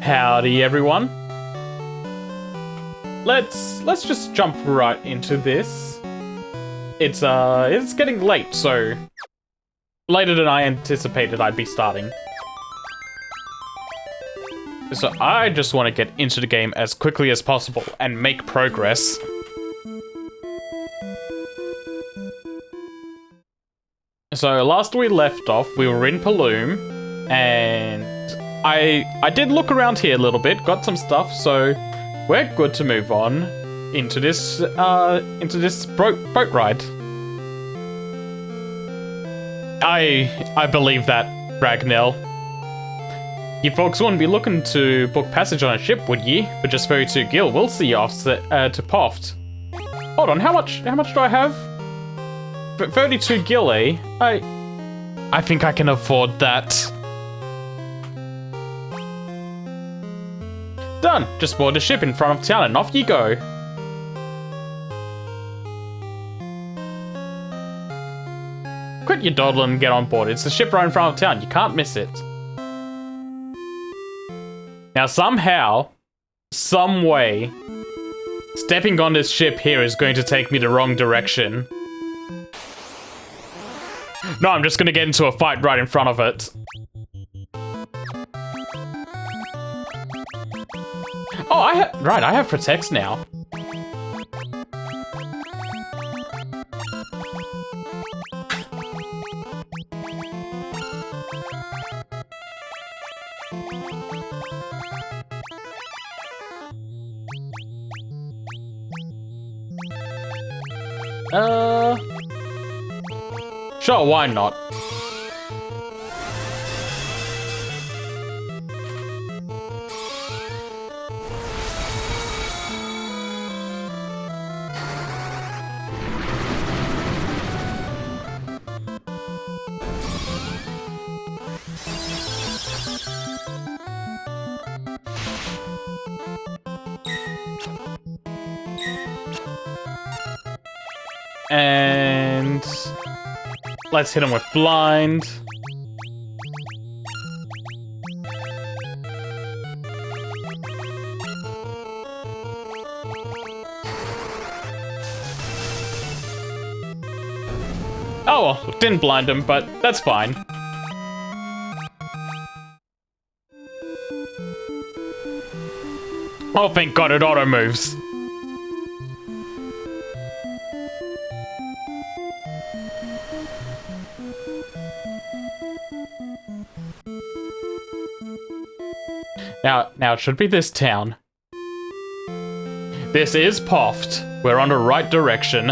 Howdy, everyone. Let's just jump right into this. It's getting late, so later than I anticipated I'd be starting. So I just want to get into the game as quickly as possible and make progress. So last we left off, we were in Paloom, and I did look around here a little bit, got some stuff, so we're good to move on into this boat ride. I believe that, Ragnell. You folks wouldn't be looking to book passage on a ship, would ye? For just 32 gil, we'll see you off to Poft. Hold on, how much do I have? 32 gil, eh? I think I can afford that. Done! Just board the ship in front of town and off you go. Quit your dawdling and get on board. It's the ship right in front of town. You can't miss it. Now somehow, some way, stepping on this ship here is going to take me the wrong direction. No, I'm just gonna get into a fight right in front of it. Oh, I have protects now. Sure, why not? And let's hit him with blind. Oh well, didn't blind him, but that's fine. Oh, thank God it auto moves. Now it should be this town. This is Poft. We're on the right direction.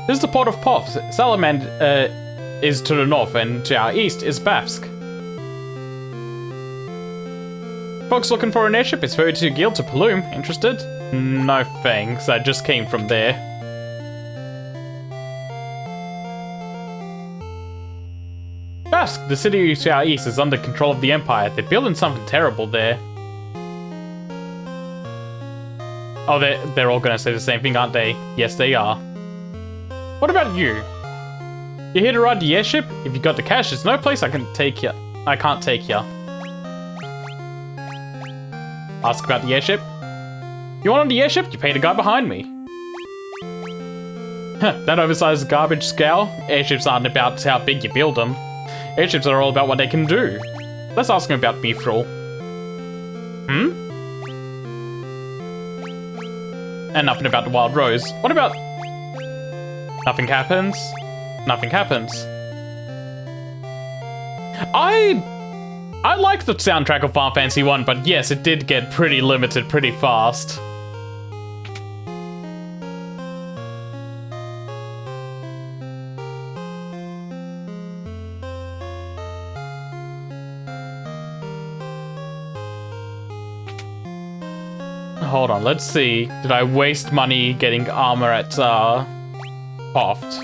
This is the port of Poft. Salamand is to the north, and to our east is Bafsk. Folks looking for an airship? It's 32 gil to Paloom. Interested? No thanks. I just came from there. Bafsk, the city to our east, is under control of the Empire. They're building something terrible there. Oh, they're all gonna say the same thing, aren't they? Yes, they are. What about you? You here to ride the airship? If you got the cash, there's no place I can't take you. Ask about the airship? You want on the airship? You pay the guy behind me. That oversized garbage scale? Airships aren't about how big you build them. Airships are all about what they can do. Let's ask him about Mithril. And nothing about the Wild Rose. What about... Nothing happens? Nothing happens. I like the soundtrack of Final Fantasy 1, but yes, it did get pretty limited pretty fast. Hold on, let's see. Did I waste money getting armor at Poft?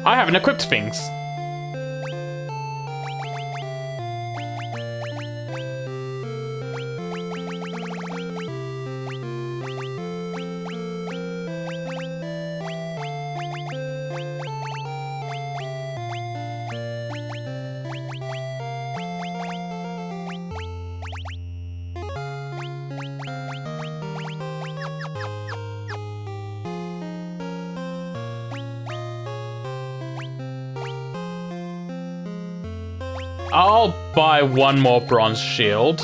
I haven't equipped things. I'll buy one more bronze shield.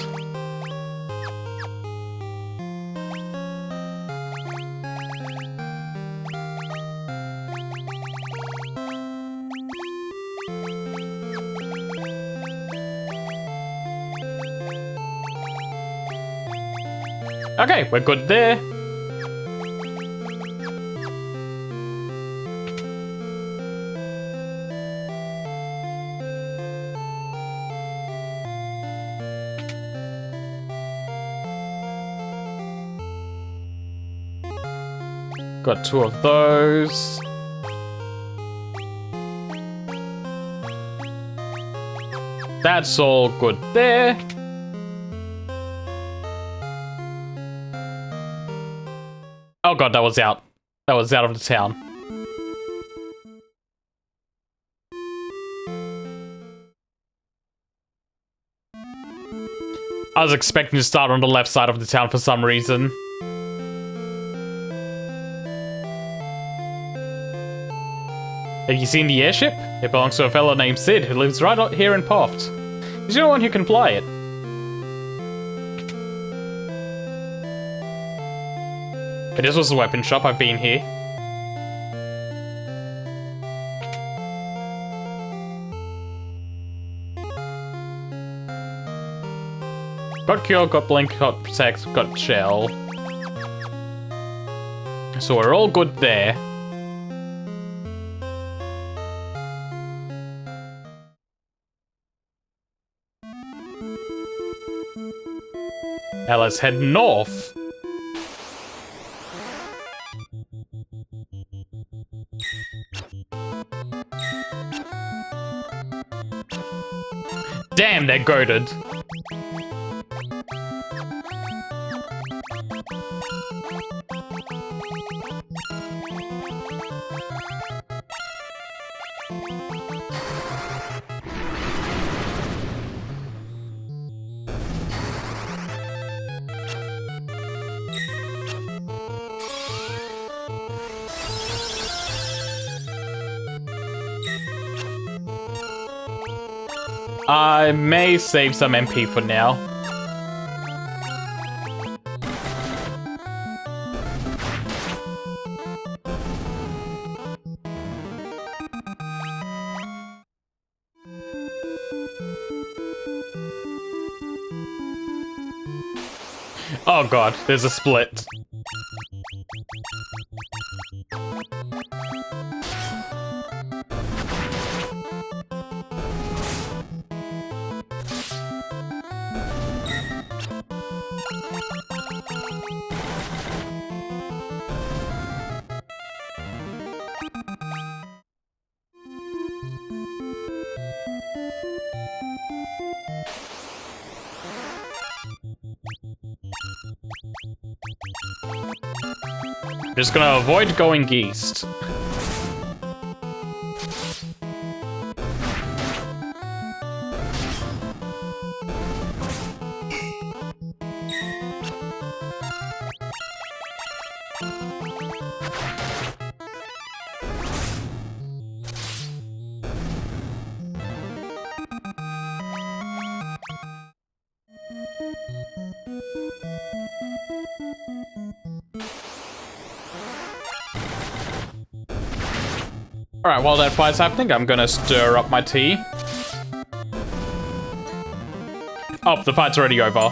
Okay, we're good there. Got 2 of those. That's all good there. Oh god, that was out. That was out of the town. I was expecting to start on the left side of the town for some reason. Have you seen the airship? It belongs to a fellow named Sid who lives right out here in Poft. He's the only one who can fly it. But this was a weapon shop, I've been here. Got Cure, got Blink, got Protect, got Shell. So we're all good there. Now let's head north. Damn, they're goated. I may save some MP for now. Oh god, there's a split. Just gonna avoid going east. Alright, while that fight's happening, I'm gonna stir up my tea. Oh, the fight's already over.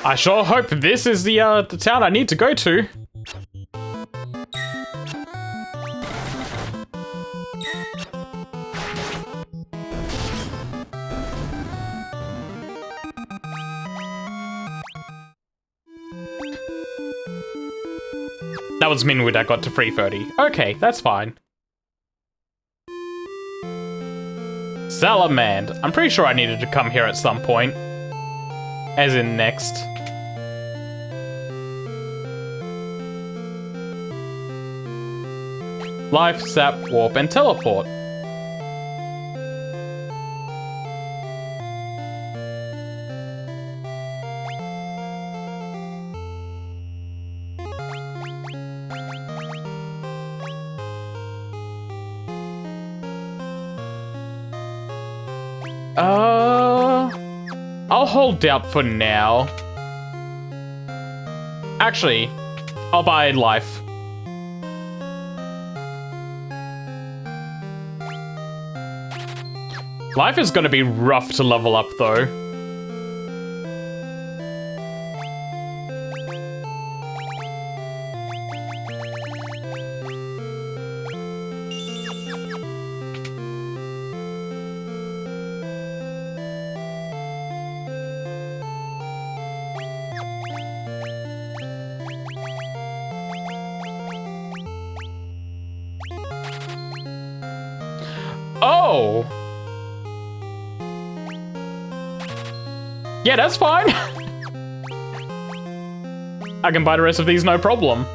I sure hope this is the town I need to go to. That was Minwood I got to 330. Okay, that's fine. Salamand. I'm pretty sure I needed to come here at some point. As in next. Life, Sap, Warp, and Teleport. I'll hold out for now. Actually, I'll buy life. Life is gonna be rough to level up though. Oh! Yeah, that's fine. I can buy the rest of these, no problem.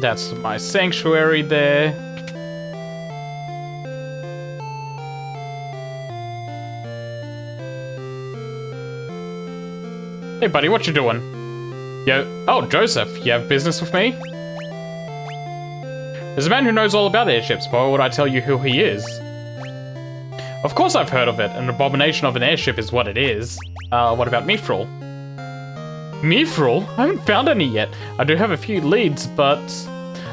That's my sanctuary there. Hey buddy, what you doing? Yo, oh Joseph, you have business with me? There's a man who knows all about airships, but why would I tell you who he is? Of course I've heard of it, an abomination of an airship is what it is. What about Mithril? Mithril? I haven't found any yet. I do have a few leads, but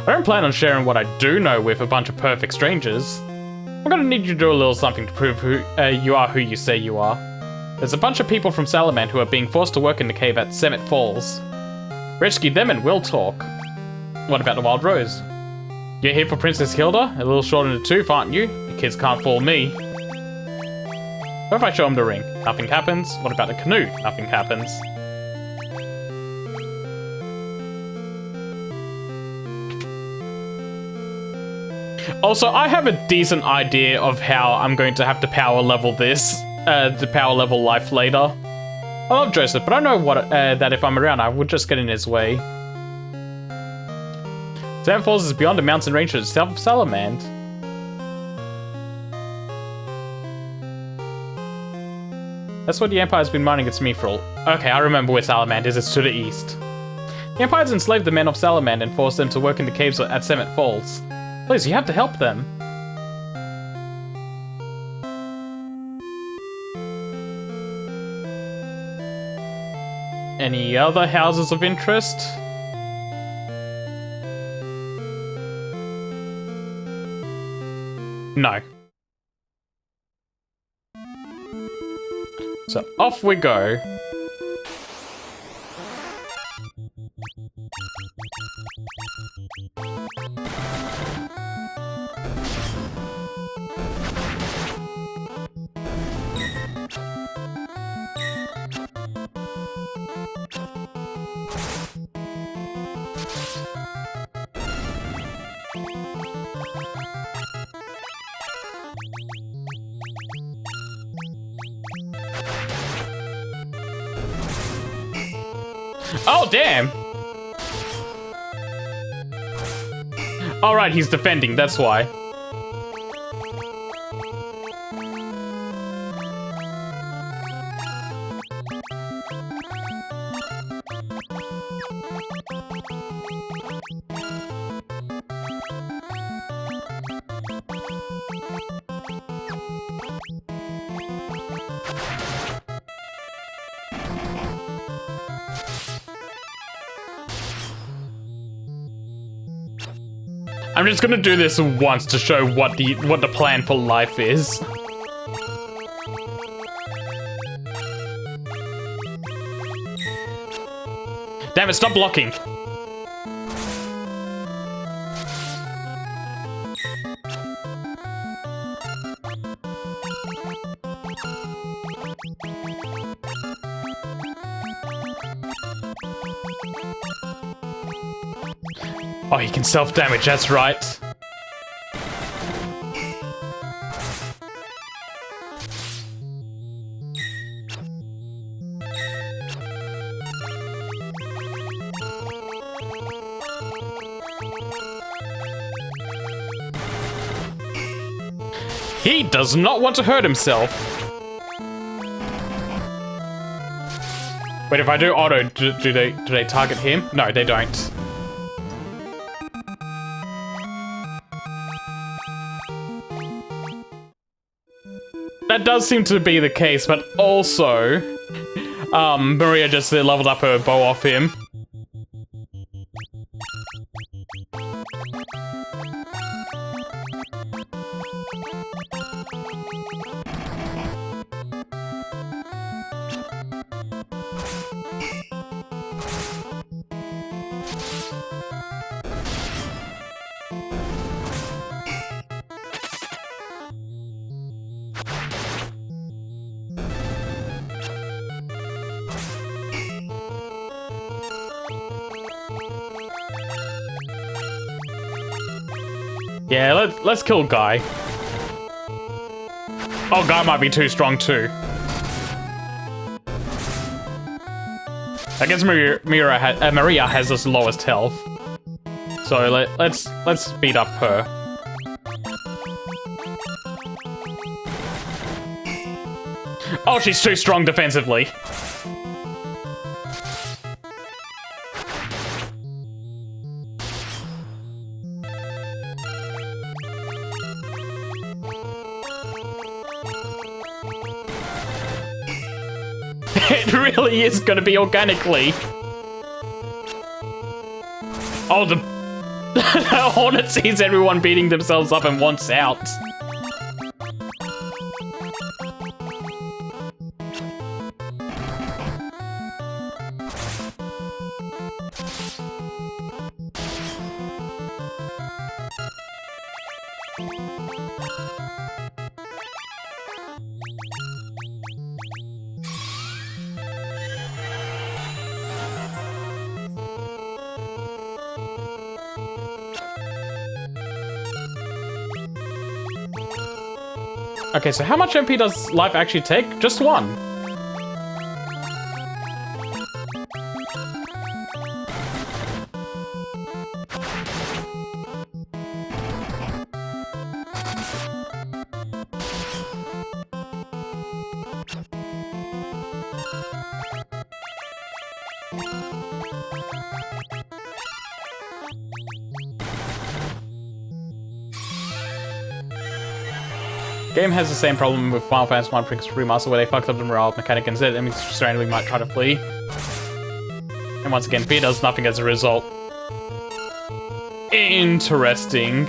I don't plan on sharing what I do know with a bunch of perfect strangers. I'm gonna need you to do a little something to prove you are who you say you are. There's a bunch of people from Salamand who are being forced to work in the cave at Semet Falls. Rescue them and we'll talk. What about the Wild Rose? You're here for Princess Hilda? A little short in the tooth, aren't you? The kids can't fool me. What if I show them the ring? Nothing happens. What about the canoe? Nothing happens. Also, I have a decent idea of how I'm going to have to power level this, to power level life later. I love Joseph, but I know what that if I'm around, I would just get in his way. Semet Falls is beyond the mountain ranges south of Salamand. That's what the Empire's been mining its Mithril. Okay, I remember where Salamand is, it's to the east. The Empire's enslaved the men of Salamand and forced them to work in the caves at Semet Falls. Please, you have to help them. Any other houses of interest? No. So off we go. Oh, damn! Alright, he's defending, that's why. I'm just gonna do this once to show what the plan for life is. Damn it, stop blocking. Oh, he can self-damage, that's right. He does not want to hurt himself. Wait, if I do auto, do they target him? No, they don't. That does seem to be the case, but also, Maria just leveled up her bow off him. Yeah, let's kill Guy. Oh, Guy might be too strong too. I guess Maria has the lowest health, so let's beat up her. Oh, she's too strong defensively. It really is gonna be organically. Oh, the Hornet sees everyone beating themselves up and wants out. Okay, so how much MP does life actually take? Just one. Game has the same problem with Final Fantasy 1 Remaster where they fucked up the morale mechanic and said enemies just randomly might try to flee. And once again, Fear does nothing as a result. Interesting.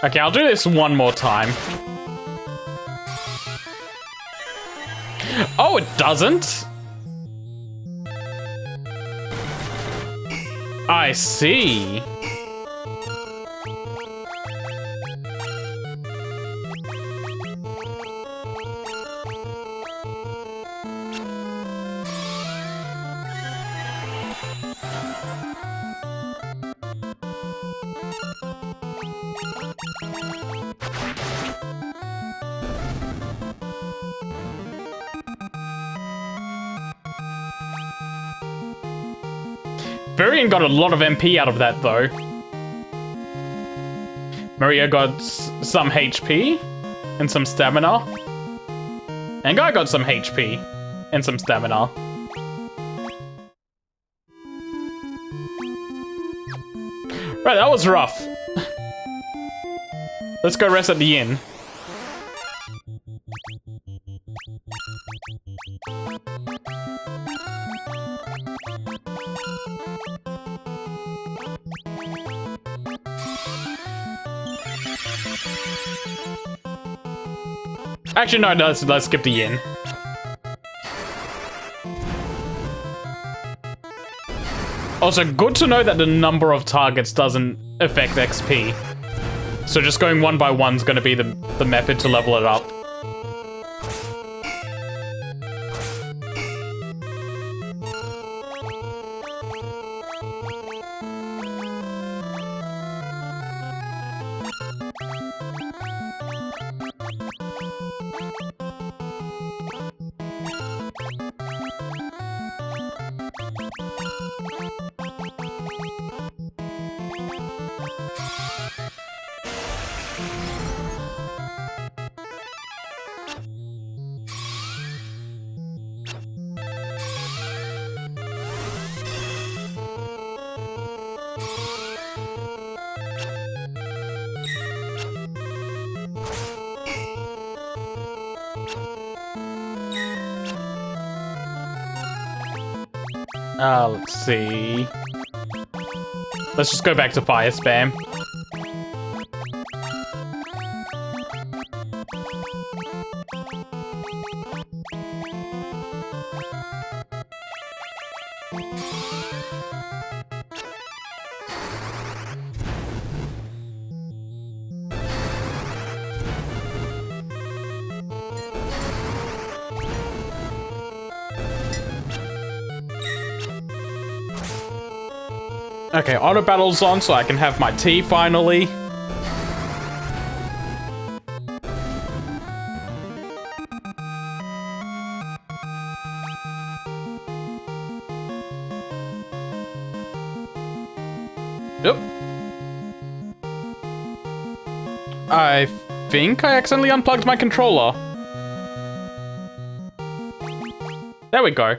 Okay, I'll do this one more time. Oh, it doesn't? I see. Varian got a lot of MP out of that, though. Maria got some HP and some stamina. And Guy got some HP and some stamina. Right, that was rough. Let's go rest at the inn. Actually, no, let's skip the inn. Also, good to know that the number of targets doesn't affect XP. So just going one by one is going to be the method to level it up. Let's see. Let's just go back to fire spam. Okay, auto battle's on, so I can have my tea finally. Yep. I think I accidentally unplugged my controller. There we go.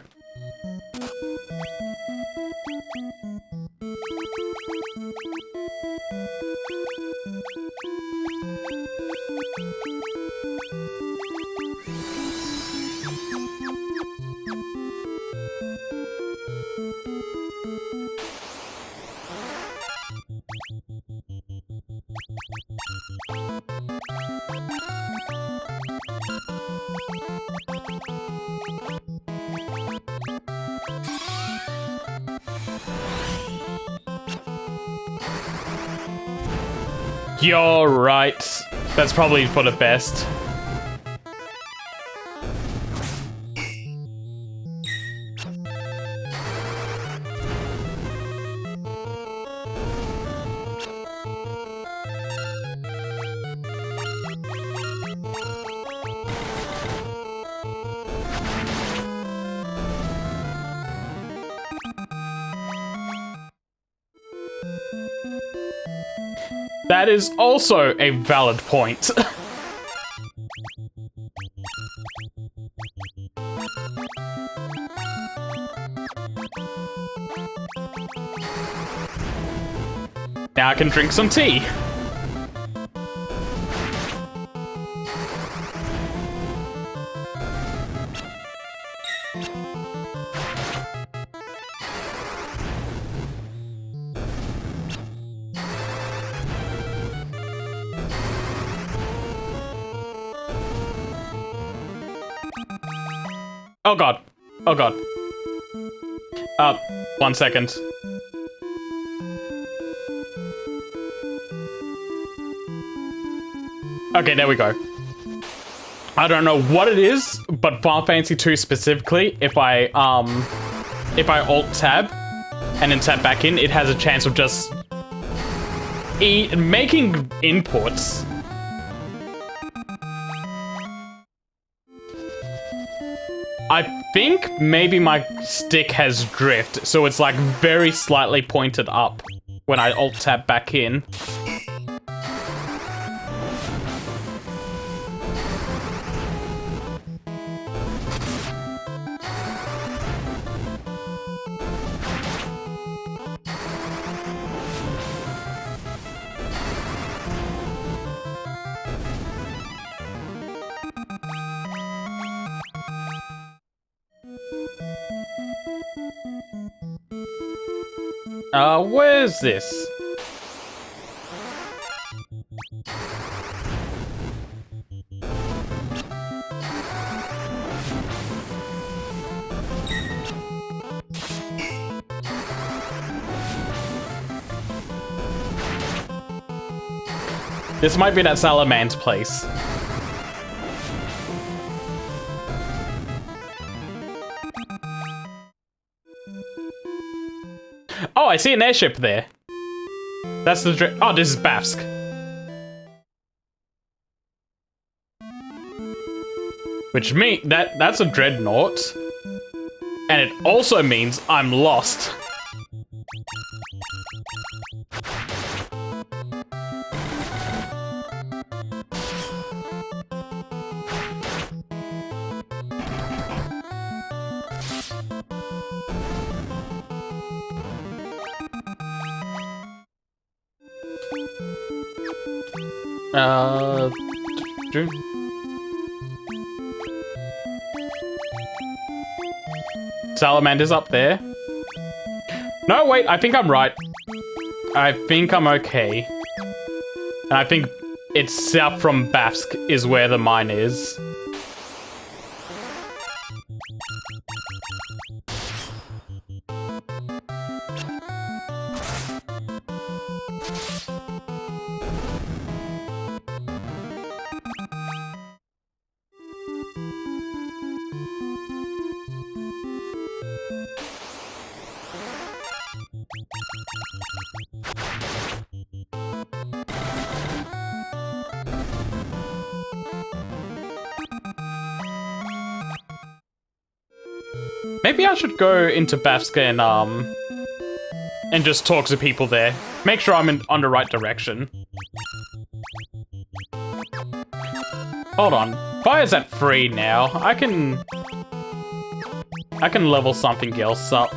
You're right. That's probably for the best. That is also a valid point. Now I can drink some tea. Oh god. Oh god. 1 second. Okay, there we go. I don't know what it is, but Final Fantasy 2 specifically, if I alt tab and then tab back in, it has a chance of just making inputs. I think maybe my stick has drift, so it's like very slightly pointed up when I alt tab back in. Where's this? This might be that Salamand's place. Oh, I see an airship there. That's the oh, this is Bafsk. Which means that's a dreadnought. And it also means I'm lost. Salamander's up there. No, wait, I think I'm right. I think I'm okay. And I think it's south from Bafsk is where the mine is. Maybe I should go into Bafsk and just talk to people there. Make sure I'm on the right direction. Hold on. Fire's at 3 now. I can level something else up.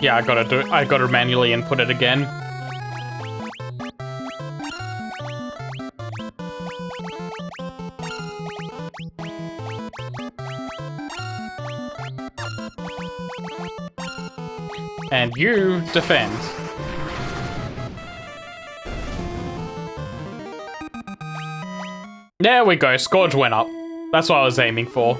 Yeah, I gotta manually input it again. And you defend. There we go, Scourge went up. That's what I was aiming for.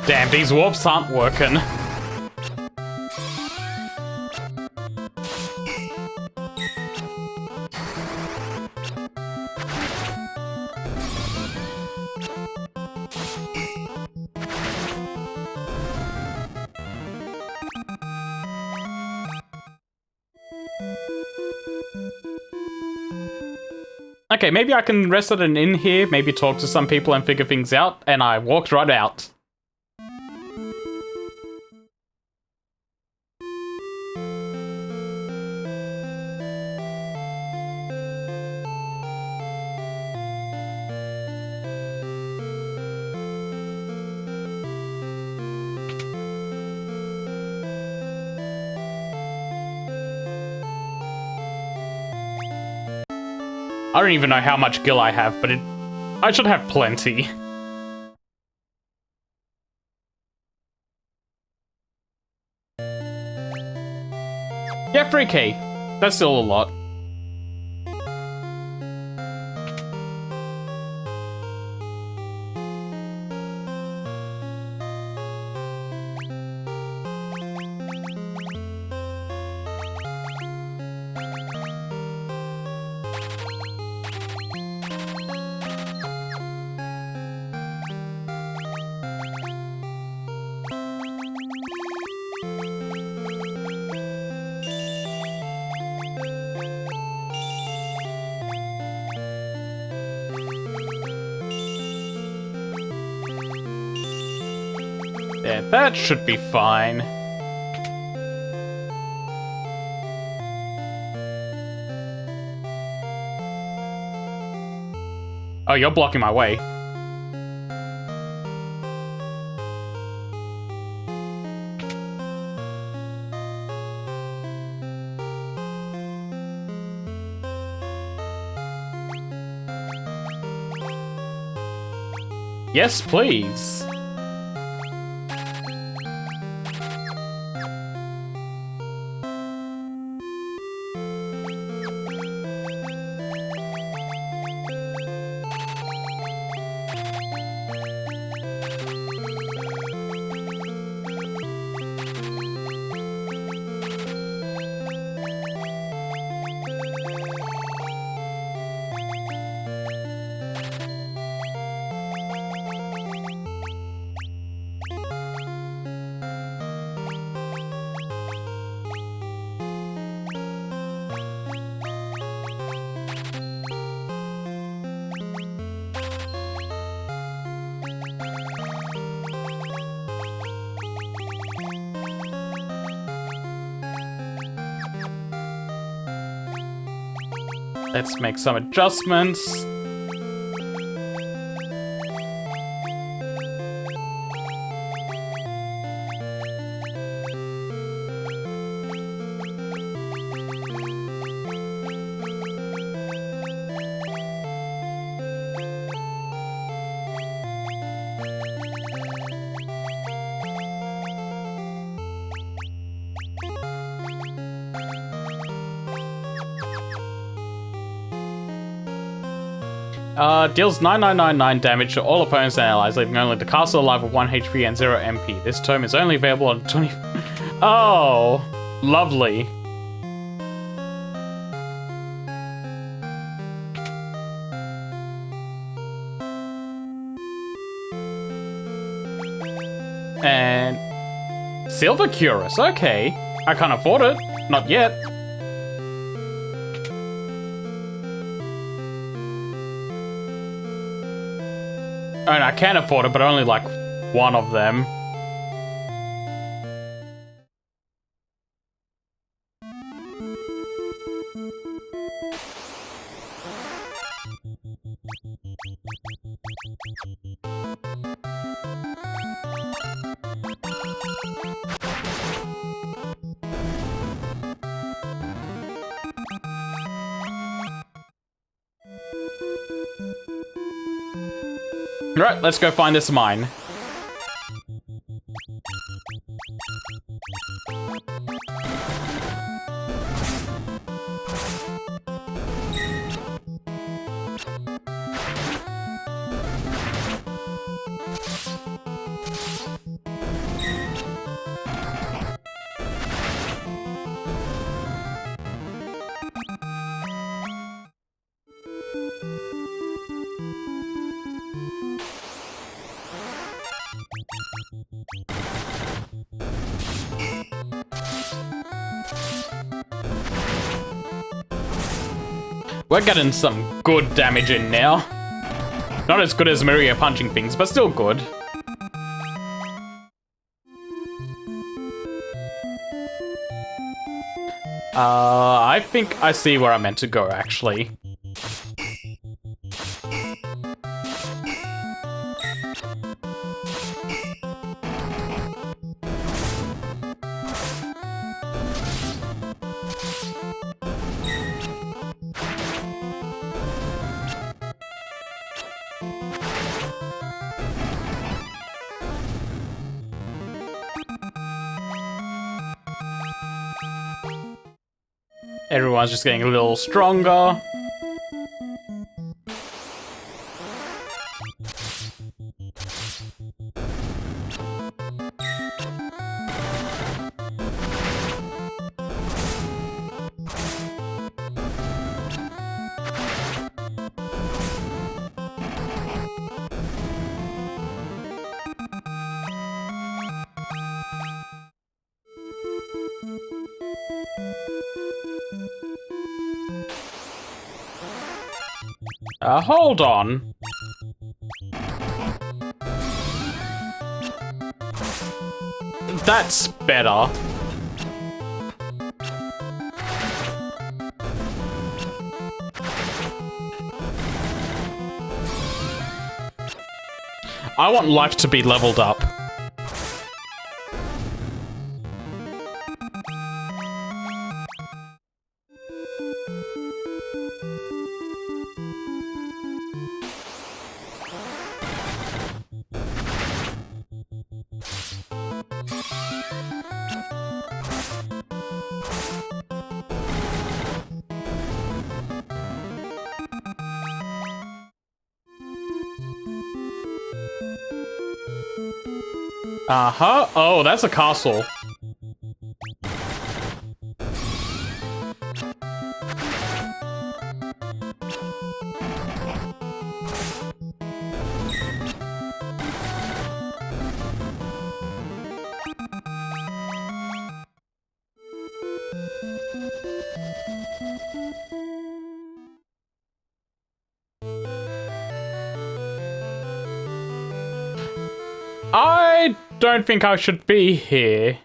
Damn, these warps aren't working. Okay, maybe I can rest at an inn here, maybe talk to some people and figure things out, and I walked right out. I don't even know how much gil I have, but I should have plenty. Yeah, 3k. That's still a lot. Yeah, that should be fine. Oh, you're blocking my way. Yes, please. Let's make some adjustments. Deals 9999 damage to all opponents and allies, leaving only the castle alive with 1 HP and 0 MP. This tome is only available on 20... Oh, lovely. And... Silver Cuirass, okay. I can't afford it. Not yet. I mean, I can afford it, but only like one of them. Right, let's go find this mine. We're getting some good damage in now. Not as good as Maria punching things, but still good. I think I see where I'm meant to go, actually. Everyone's just getting a little stronger. Hold on. That's better. I want life to be leveled up. Uh-huh. Oh, that's a castle. I don't think I should be here.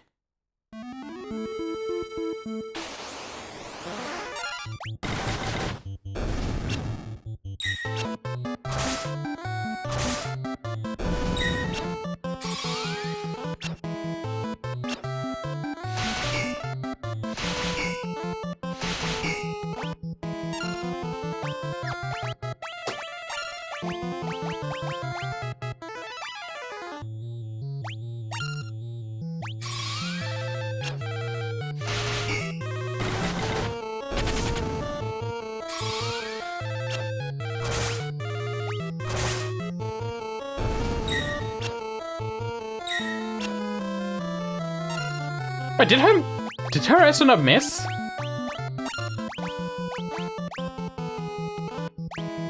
Wait, did her answer not miss?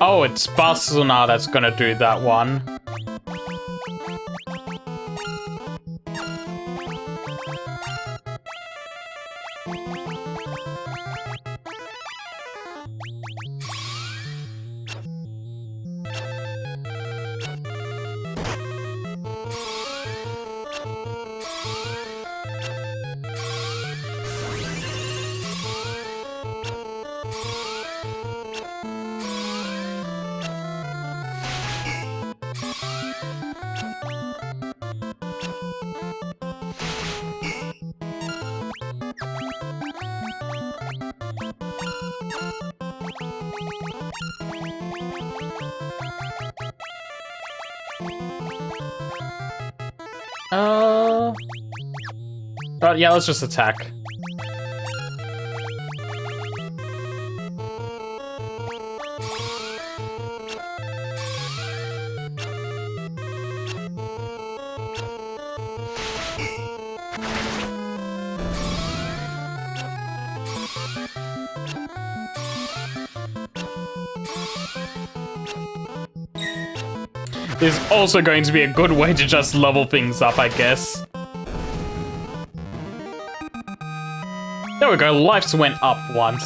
Oh, it's Barcelona that's gonna do that one. Yeah, let's just attack. This is also going to be a good way to just level things up, I guess. There we go, lives went up once.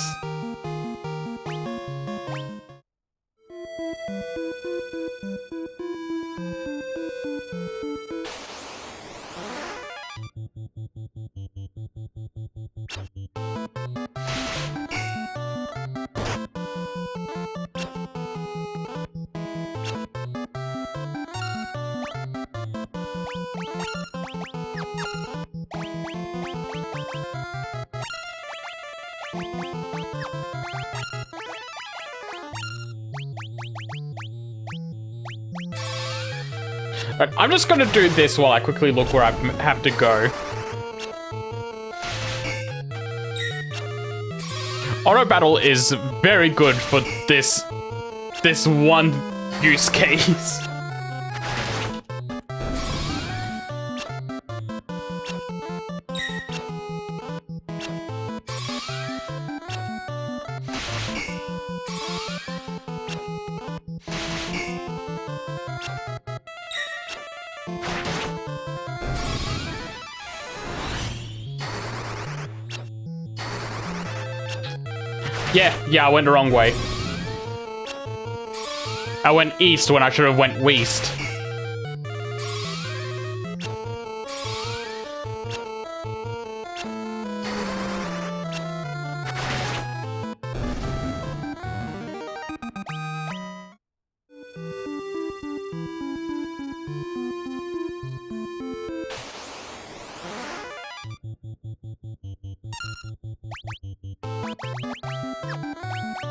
Right, I'm just gonna do this while I quickly look where I have to go. Auto battle is very good for this one use case. Yeah, I went the wrong way. I went east when I should have went west.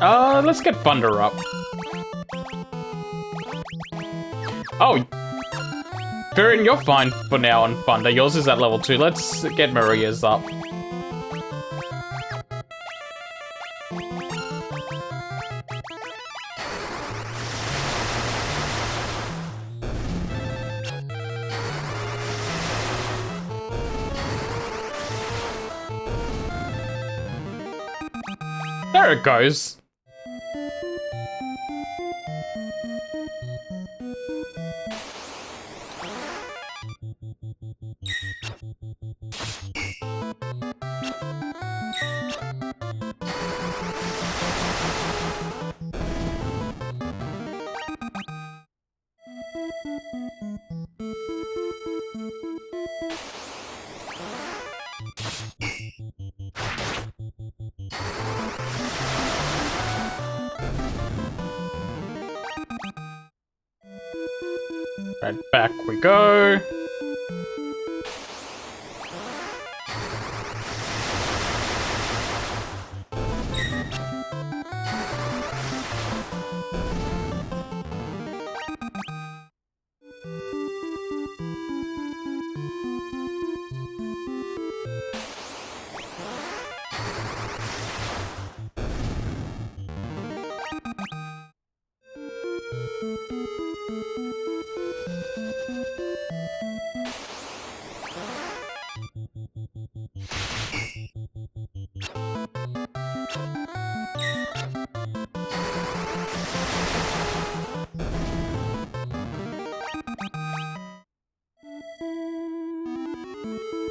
Let's get Thunder up. Oh, Furion, you're fine for now on Thunder. Yours is at level 2. Let's get Maria's up. There it goes. Right, back we go.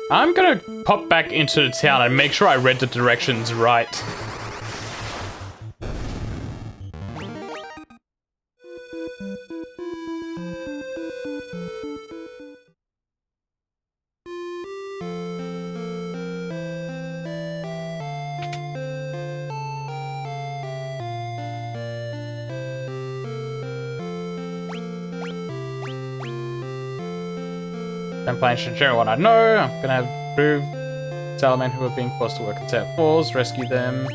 I'm gonna pop back into the town and make sure I read the directions right. I'm playing Shinjiro what I know. I'm gonna have prove Salaman who are being forced to work at Set Falls, rescue them.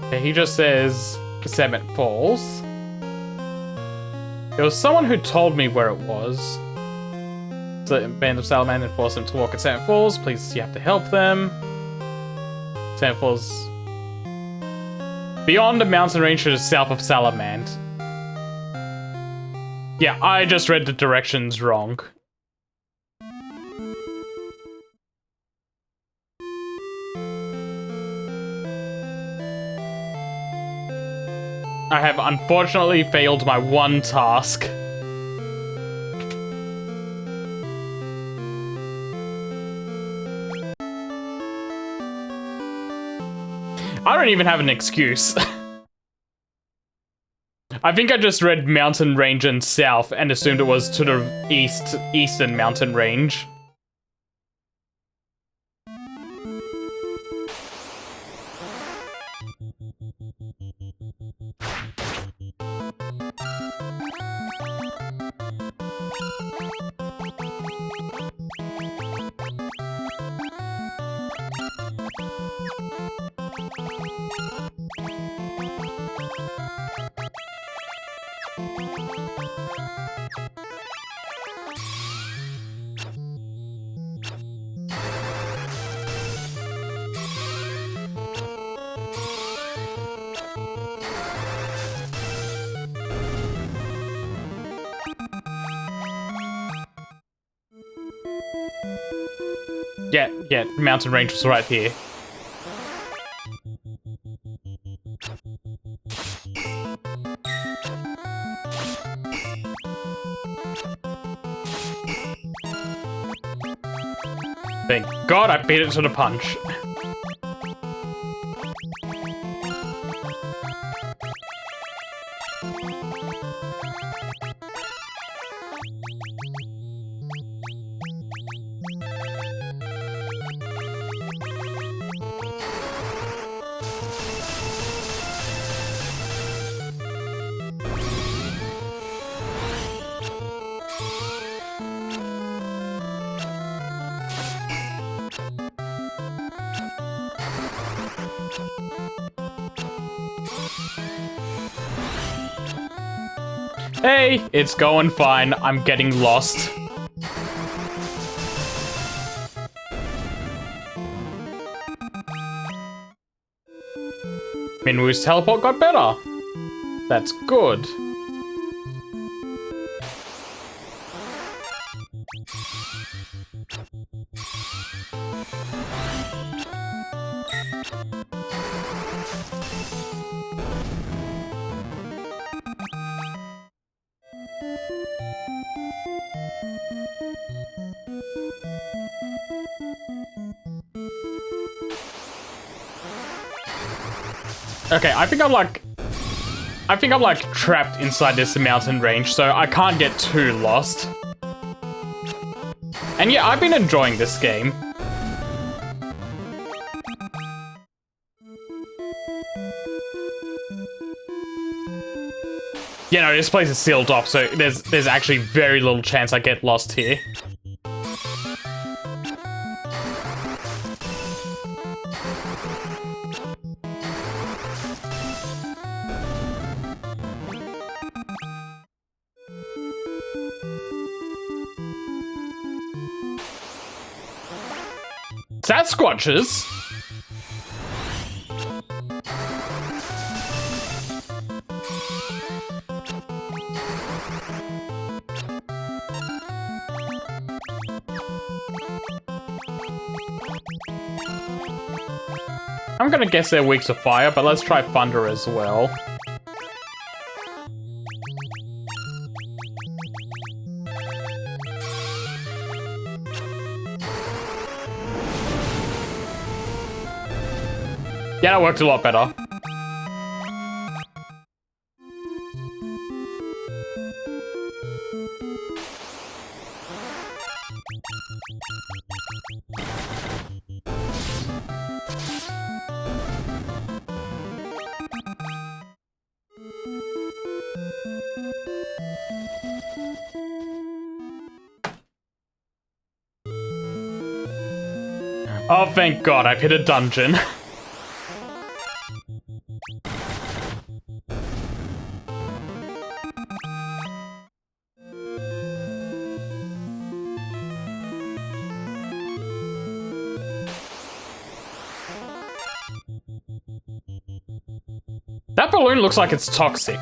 Okay, he just says Cement Falls. There was someone who told me where it was. So, band of Salaman and force them to walk at Cement Falls. Please, you have to help them. Cement Falls. Beyond the mountain range to the south of Salamand. Yeah, I just read the directions wrong. I have unfortunately failed my one task. I don't even have an excuse. I think I just read mountain range and south and assumed it was to the eastern mountain range. Yeah, mountain range was right here. Thank God I beat it to the punch. Hey, it's going fine. I'm getting lost. Minwoo's teleport got better. That's good. Okay, I think I'm like trapped inside this mountain range, so I can't get too lost. And yeah, I've been enjoying this game. You know, this place is sealed off, so there's actually very little chance I get lost here. Sasquatches? I'm gonna guess they're weak to fire, but let's try thunder as well. Yeah, that worked a lot better. Oh, thank God, I've hit a dungeon. That balloon looks like it's toxic.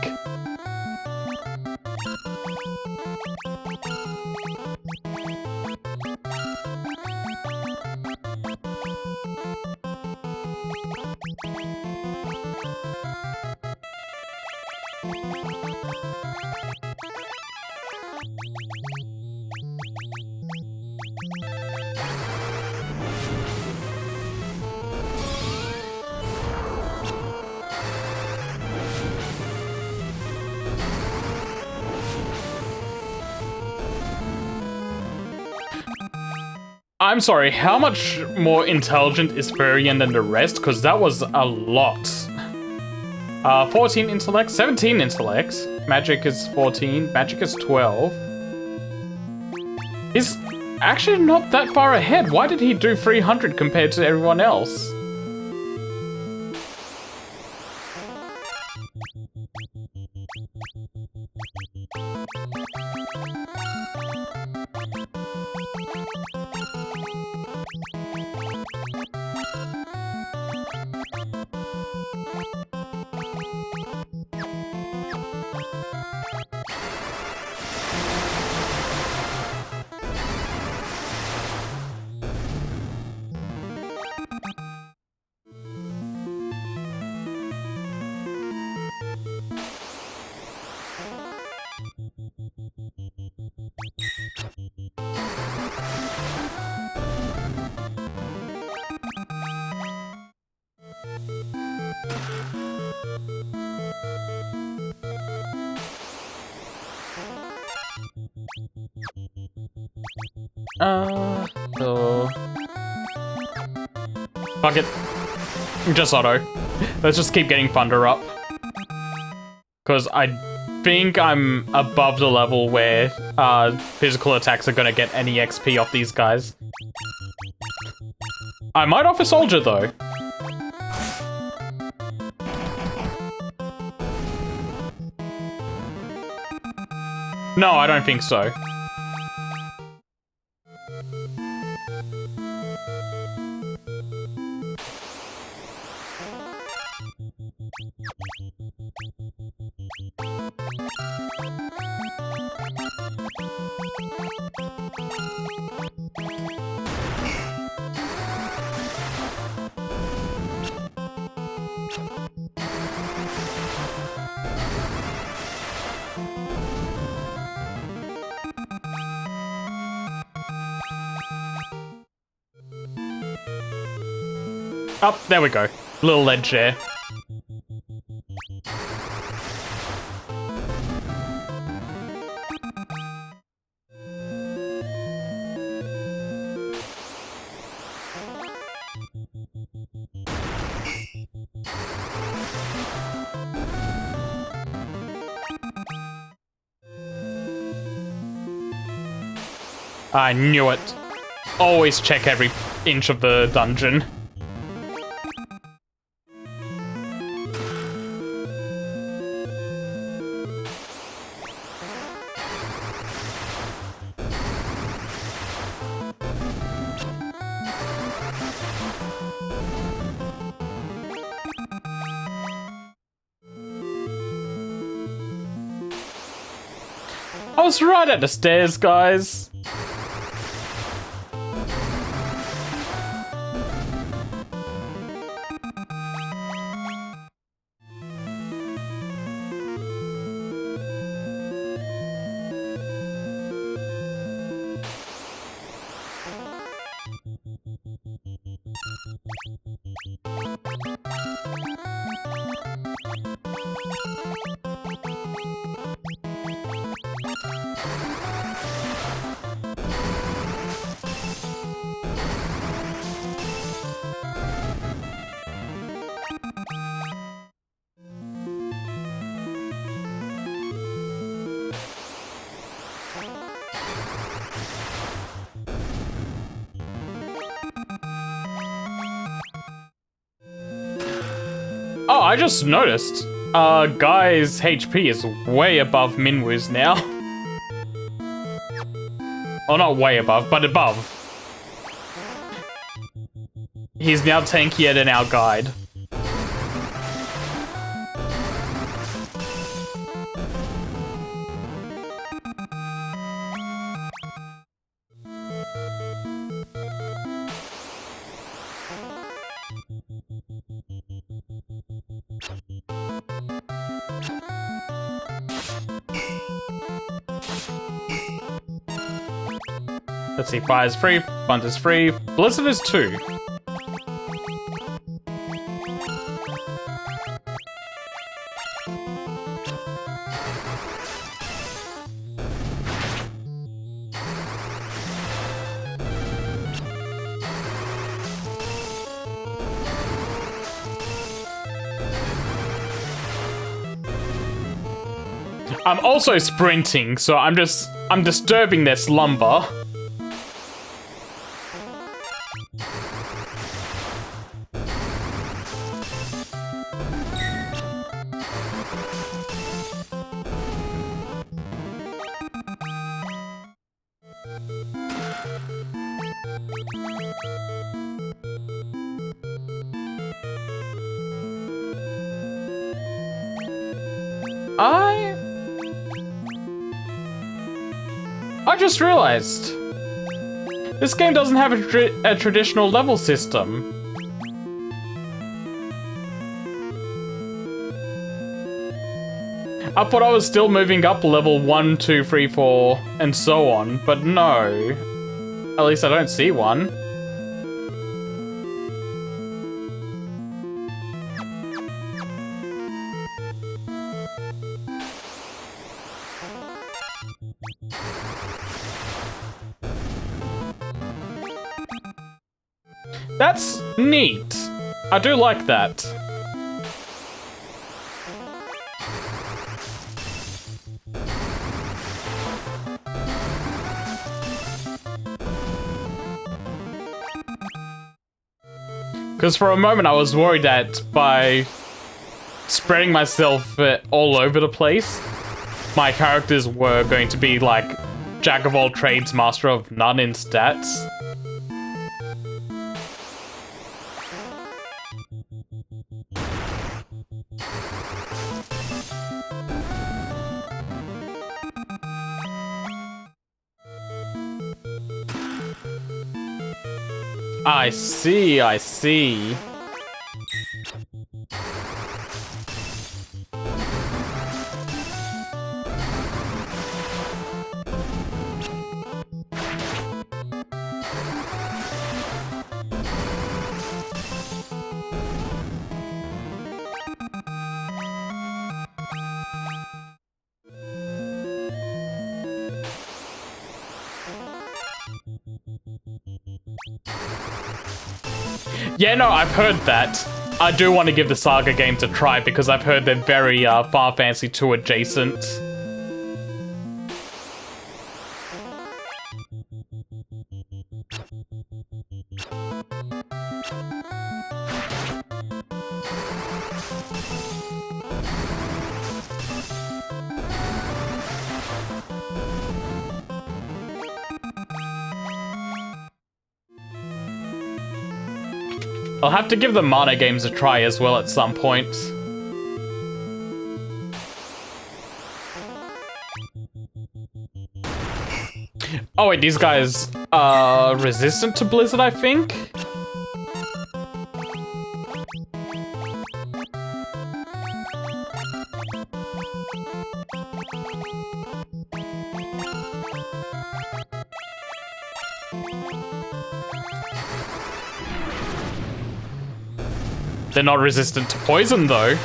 I'm sorry, how much more intelligent is Furion than the rest? Because that was a lot. 14 intellect, 17 intellect. Magic is 14, magic is 12. He's actually not that far ahead. Why did he do 300 compared to everyone else? So... Fuck it. Just auto. Let's just keep getting thunder up. Because I think I'm above the level where physical attacks are gonna get any XP off these guys. I might off a soldier though. No, I don't think so. Oh, there we go. Little ledge there. I knew it. Always check every inch of the dungeon. I was right at the stairs, guys. Oh, I just noticed. Guy's HP is way above Minwoo's now. Oh, not way above, but above. He's now tankier than our guide. Let's see, Fire's free, Bunt is free, Blizzard is 2. I'm also sprinting, so I'm disturbing their slumber. I just realized this game doesn't have a traditional level system. I thought I was still moving up level 1, 2, 3, 4, and so on, but no. At least I don't see one. That's neat. I do like that. Because for a moment I was worried that by spreading myself all over the place, my characters were going to be like jack of all trades, master of none in stats. I see, I see. Yeah, no, I've heard that. I do want to give the Saga games a try because I've heard they're very Final Fantasy 2 adjacent. I'll have to give the Mana games a try as well at some point. Oh wait, these guys are resistant to Blizzard, I think? They're not resistant to poison, though.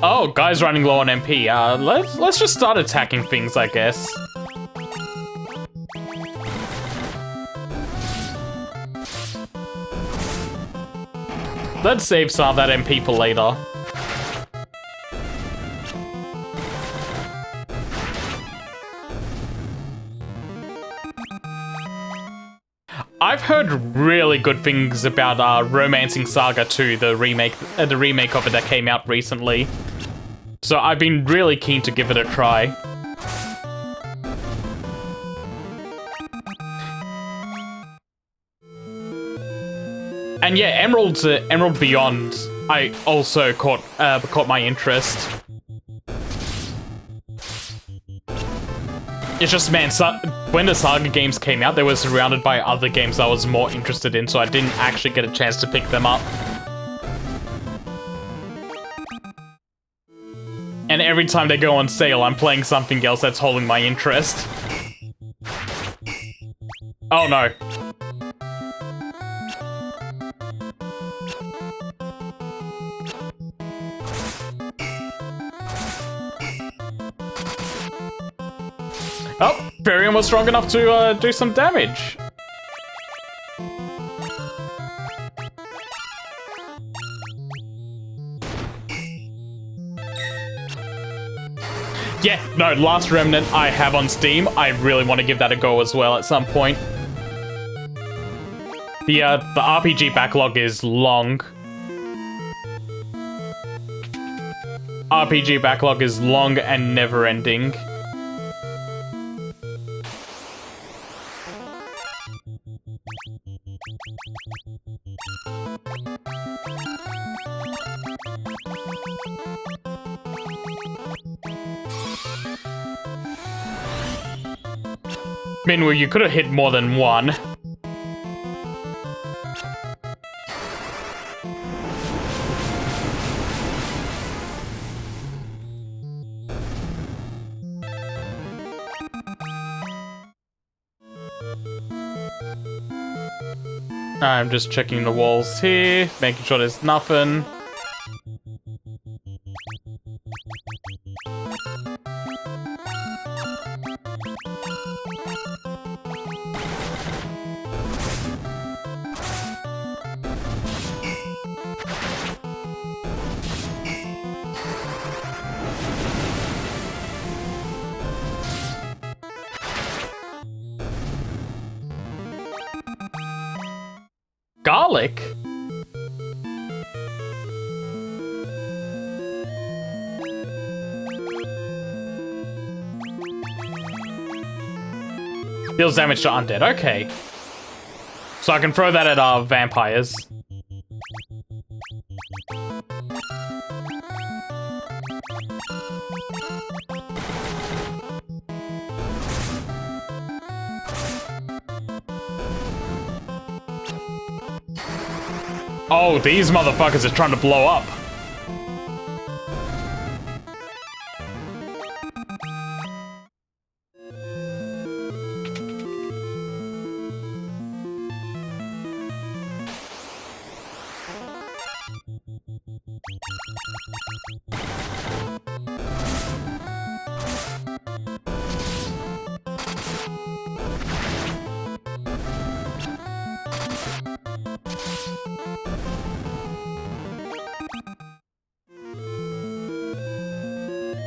Oh, guys running low on MP. Let's just start attacking things, I guess. Let's save some of that MP for later. I've heard really good things about Romancing Saga 2, the remake of it that came out recently. So I've been really keen to give it a try. And yeah, Emerald Beyond, I also caught my interest. It's just, man, when the Saga games came out, they were surrounded by other games I was more interested in, so I didn't actually get a chance to pick them up. And every time they go on sale, I'm playing something else that's holding my interest. Oh no. Oh, Varian was strong enough to do some damage. Yeah, no, Last Remnant I have on Steam. I really want to give that a go as well at some point. The RPG backlog is long. RPG backlog is long and never-ending. Minwu, you could have hit more than one. I'm just checking the walls here, making sure there's nothing. garlic? Deals damage to undead, okay. So I can throw that at our vampires. Oh, these motherfuckers are trying to blow up.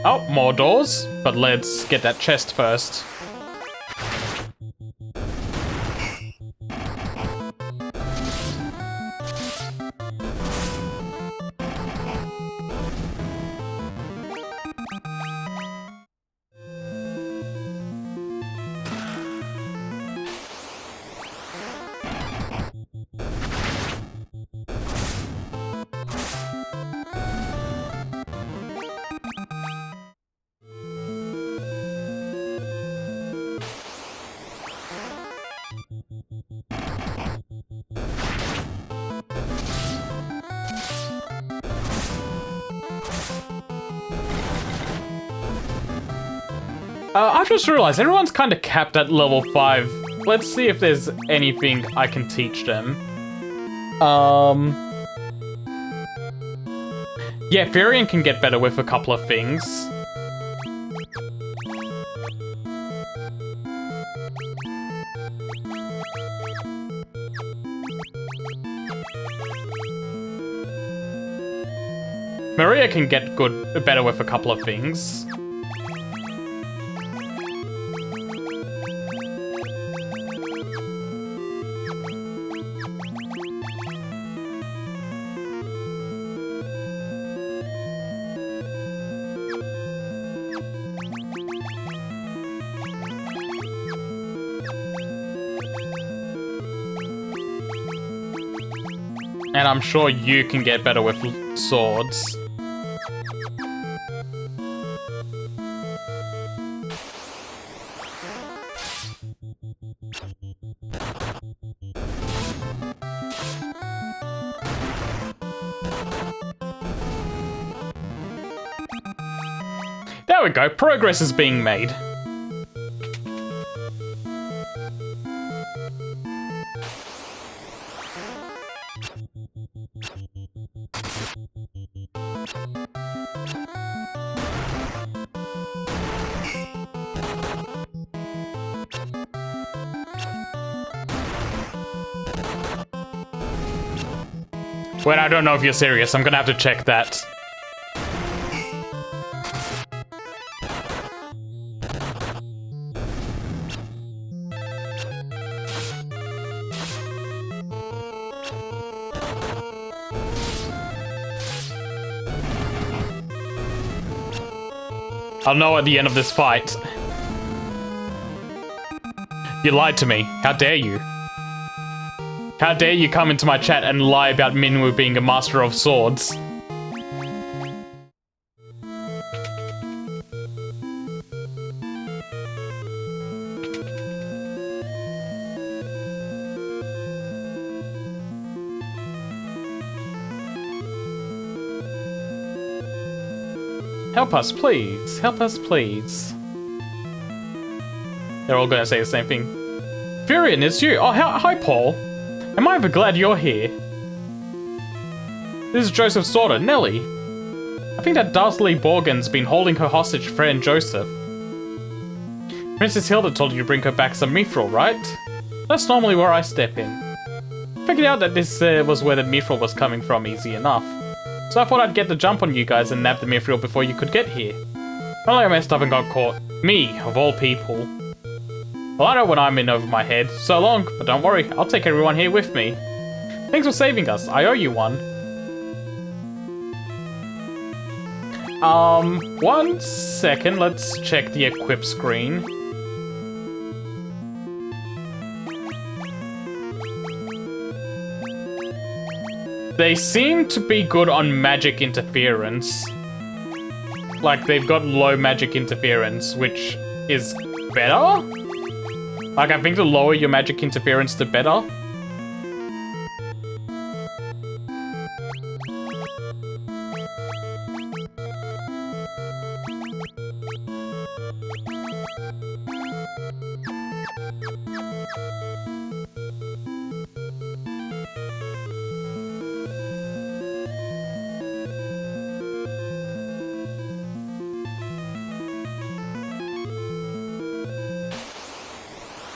Oh, more doors, but let's get that chest first. I've just realized everyone's kind of capped at level 5. Let's see if there's anything I can teach them. Yeah, Furion can get better with a couple of things. Maria can get better with a couple of things. And I'm sure you can get better with swords. There we go, progress is being made. Wait, I don't know if you're serious. I'm gonna have to check that. I'll know at the end of this fight. You lied to me. How dare you? How dare you come into my chat and lie about Minwu being a master of swords? Help us, please. Help us, please. They're all gonna say the same thing. Furion, it's you. Oh, hi, Paul. Am I ever glad you're here? This is Joseph's daughter, Nellie. I think that dastardly Borgen's been holding her hostage friend Joseph. Princess Hilda told you to bring her back some mithril, right? That's normally where I step in. Figured out that this was where the mithril was coming from easy enough. So I thought I'd get the jump on you guys and nab the mithril before you could get here. Only I messed up and got caught. Me, of all people. Well, I know when I'm in over my head. So long, but don't worry, I'll take everyone here with me. Thanks for saving us. I owe you one. 1 second. Let's check the equip screen. They seem to be good on magic interference. Like, they've got low magic interference, which is better? Like, I think the lower your magic interference, the better.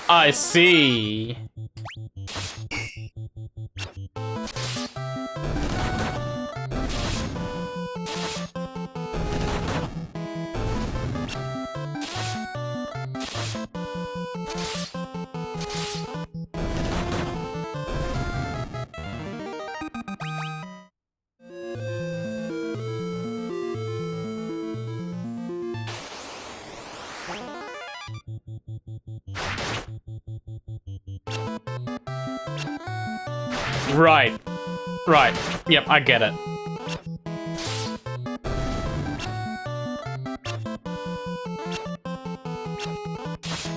I see. Right. Right. Yep, I get it.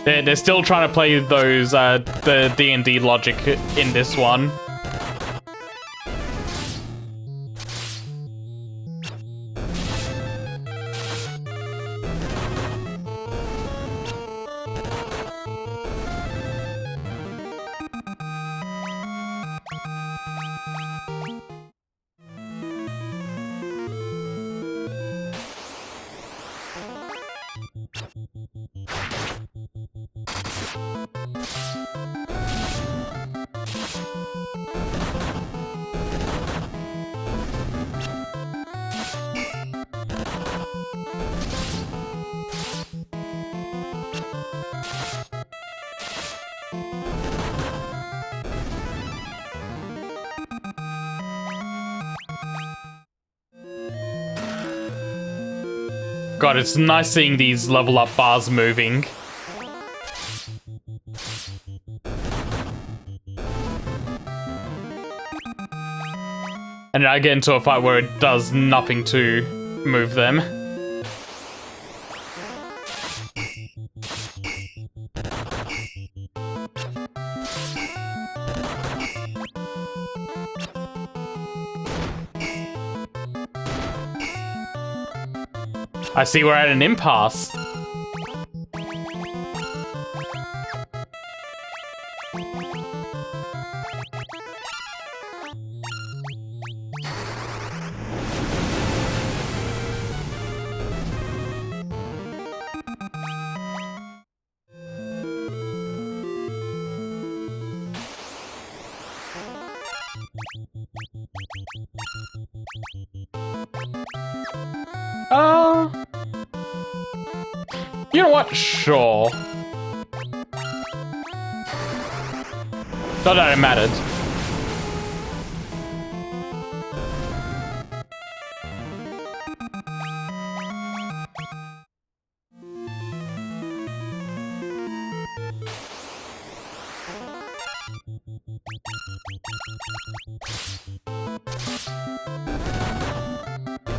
They're still trying to play those, the D&D logic in this one. God, it's nice seeing these level up bars moving. And I get into a fight where it does nothing to move them. I see we're at an impasse. You know what? Sure. Not that it mattered.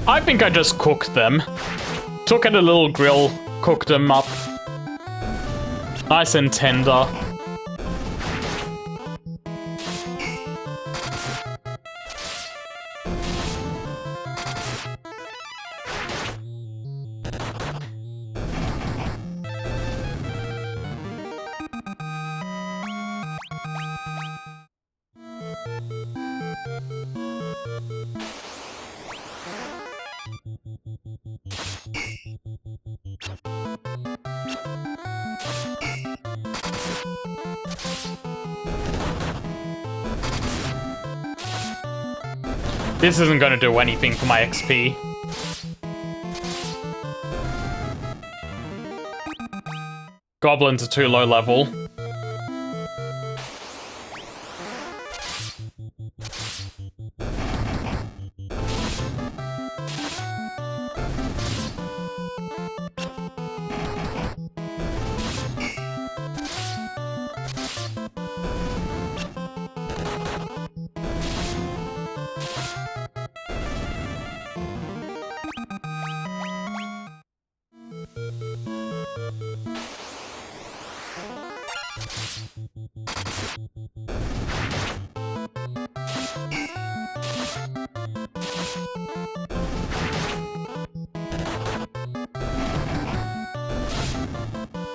I think I just cooked them. Took at a little grill, cooked them up. Nice and tender. This isn't going to do anything for my XP. Goblins are too low level.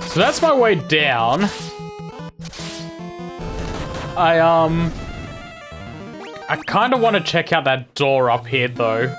So that's my way down. I kind of want to check out that door up here, though.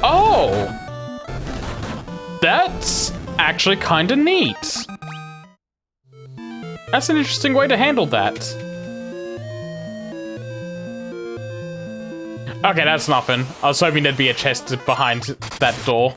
Oh! That's actually kind of neat. That's an interesting way to handle that. Okay, that's nothing. I was hoping there'd be a chest behind that door.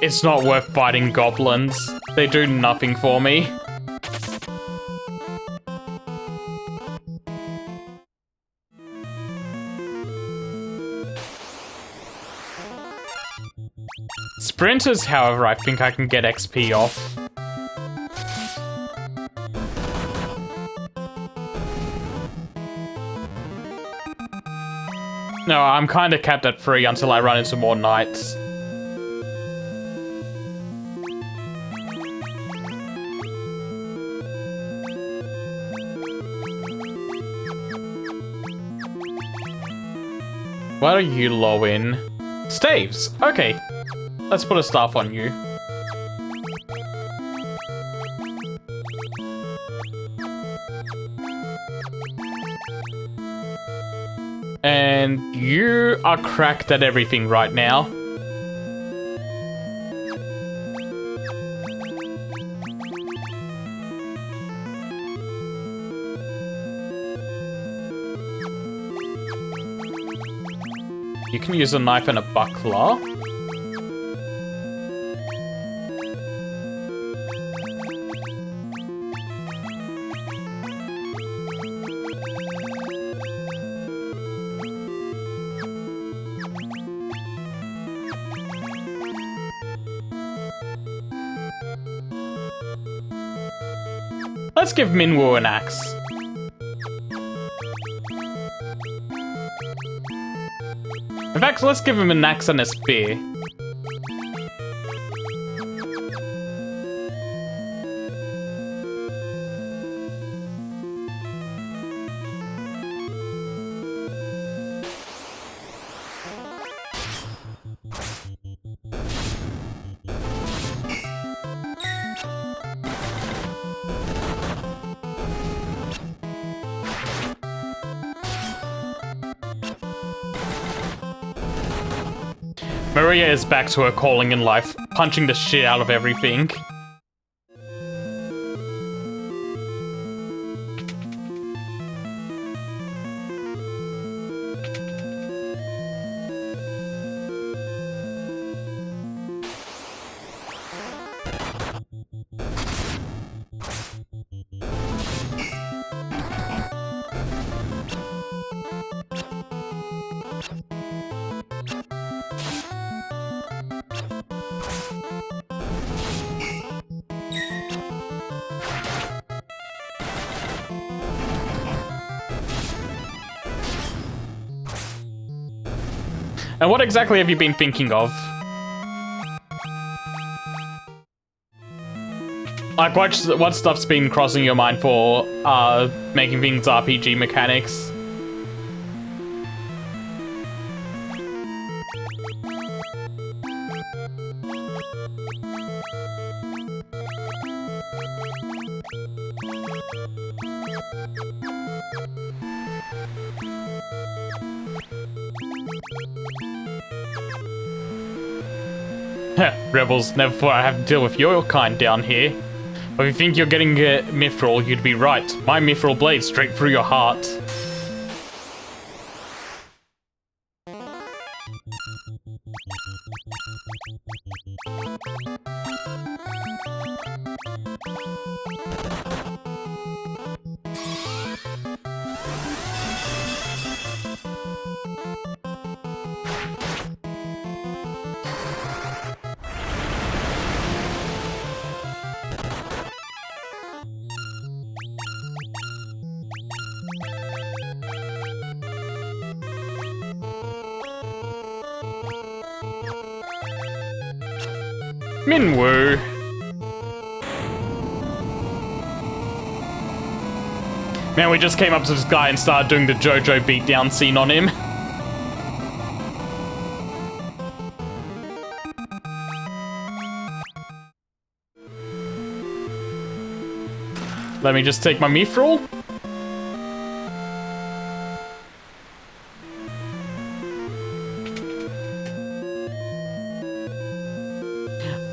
It's not worth fighting goblins. They do nothing for me. Sprinters, however, I think I can get XP off. No, I'm kind of capped at 3 until I run into more knights. What are you low in? Staves! Okay, let's put a staff on you. And you are cracked at everything right now. You can use a knife and a buckler. Let's give Minwu an axe. In fact, let's give him an axe and a spear. Maria is back to her calling in life, punching the shit out of everything. And what exactly have you been thinking of? Like, what stuff's been crossing your mind for making things RPG mechanics? Rebels, never thought I'd have to deal with your kind down here. But if you think you're getting a mithril, you'd be right. My mithril blade straight through your heart. Minwu. Man, we just came up to this guy and started doing the JoJo beatdown scene on him. Let me just take my mithril.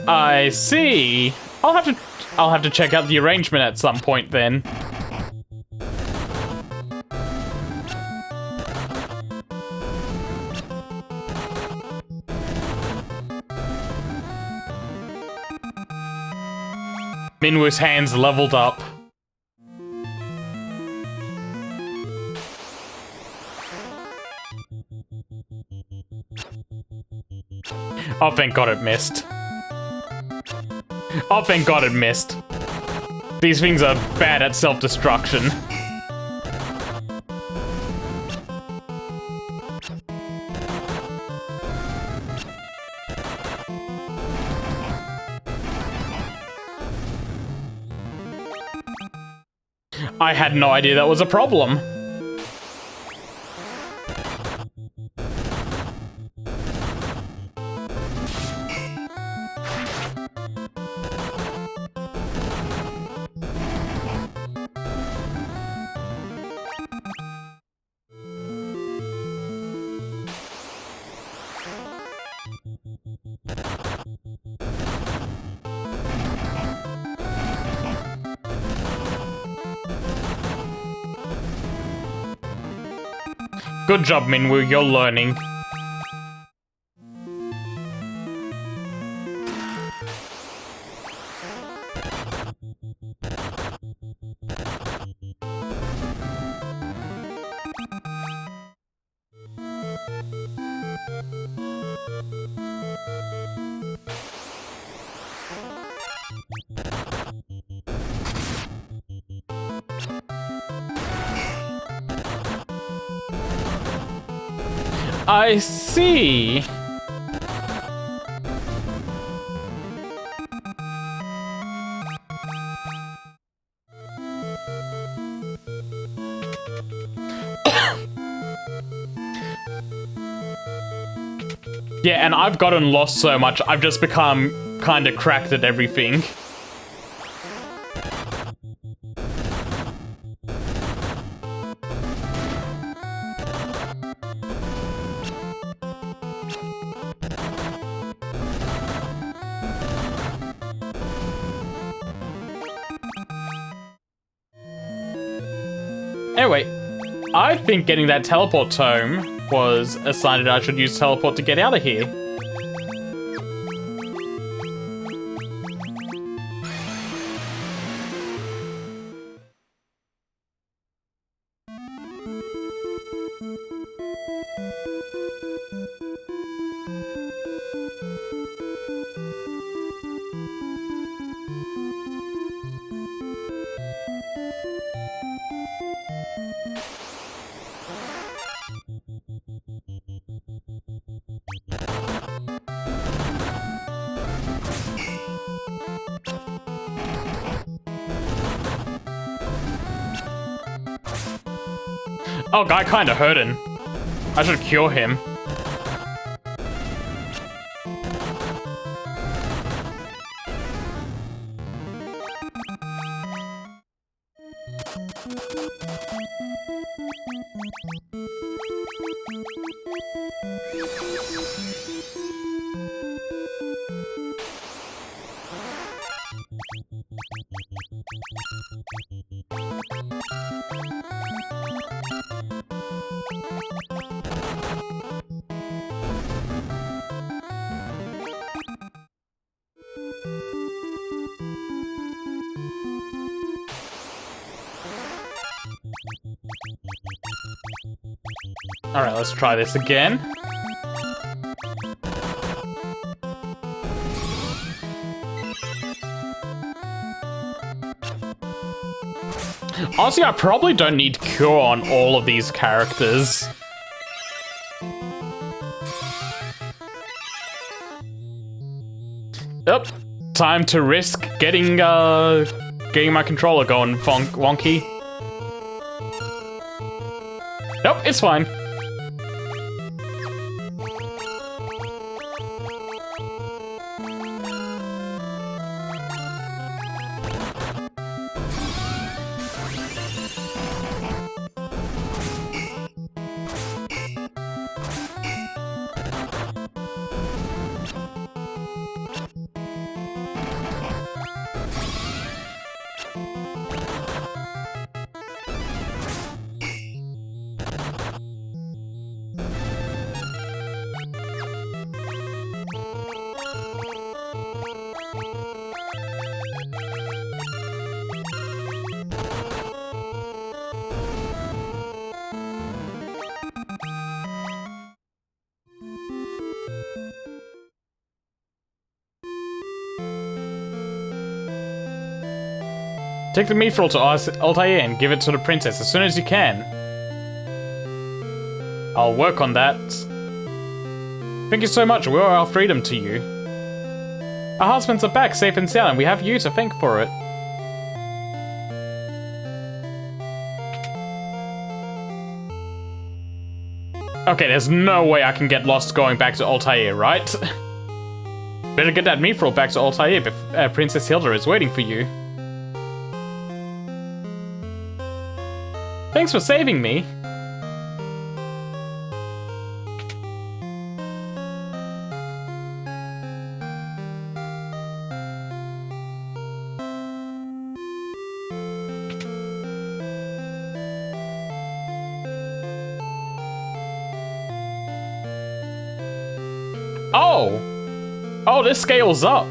I see. I'll have to check out the arrangement at some point then. Minwu's hands leveled up. Oh, thank God it missed. Oh, thank God it missed. These things are bad at self-destruction. I had no idea that was a problem. Good job, Minwu, you're learning. I see. Yeah, and I've gotten lost so much, I've just become kind of cracked at everything. Anyway, I think getting that teleport tome was a sign that I should use teleport to get out of here. Oh, guy kinda hurting. I should cure him. Alright, let's try this again. Honestly, I probably don't need cure on all of these characters. Yep, time to risk getting my controller going wonky. Nope, it's fine. Take the mithril to Altair and give it to the princess as soon as you can. I'll work on that. Thank you so much. We owe our freedom to you. Our husbands are back safe and sound, and we have you to thank for it. Okay, there's no way I can get lost going back to Altair, right? Better get that mithril back to Altair if Princess Hilda is waiting for you. Thanks for saving me. Oh! Oh, this scales up.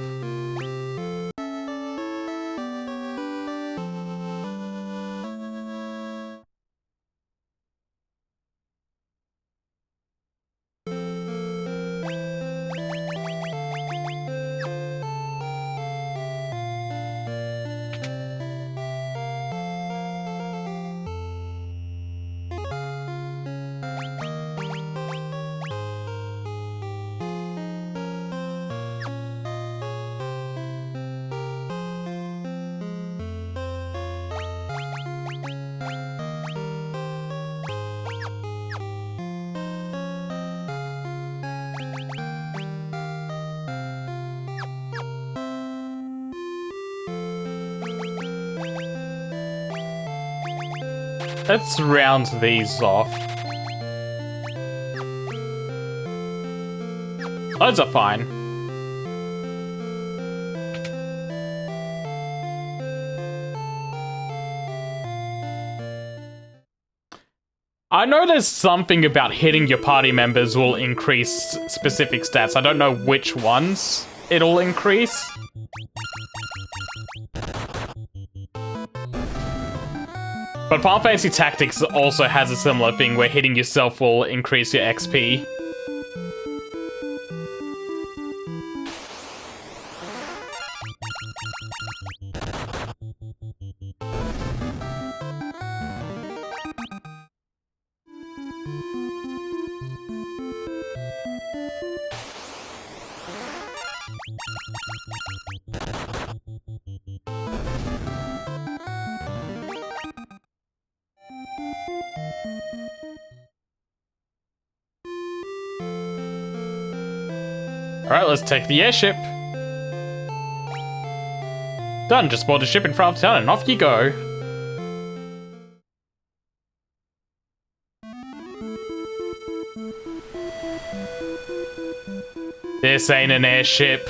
Let's round these off. Those are fine. I know there's something about hitting your party members will increase specific stats. I don't know which ones it'll increase. But Final Fantasy Tactics also has a similar thing where hitting yourself will increase your XP. Alright, let's take the airship. Done, just board the ship in front of town and off you go. This ain't an airship.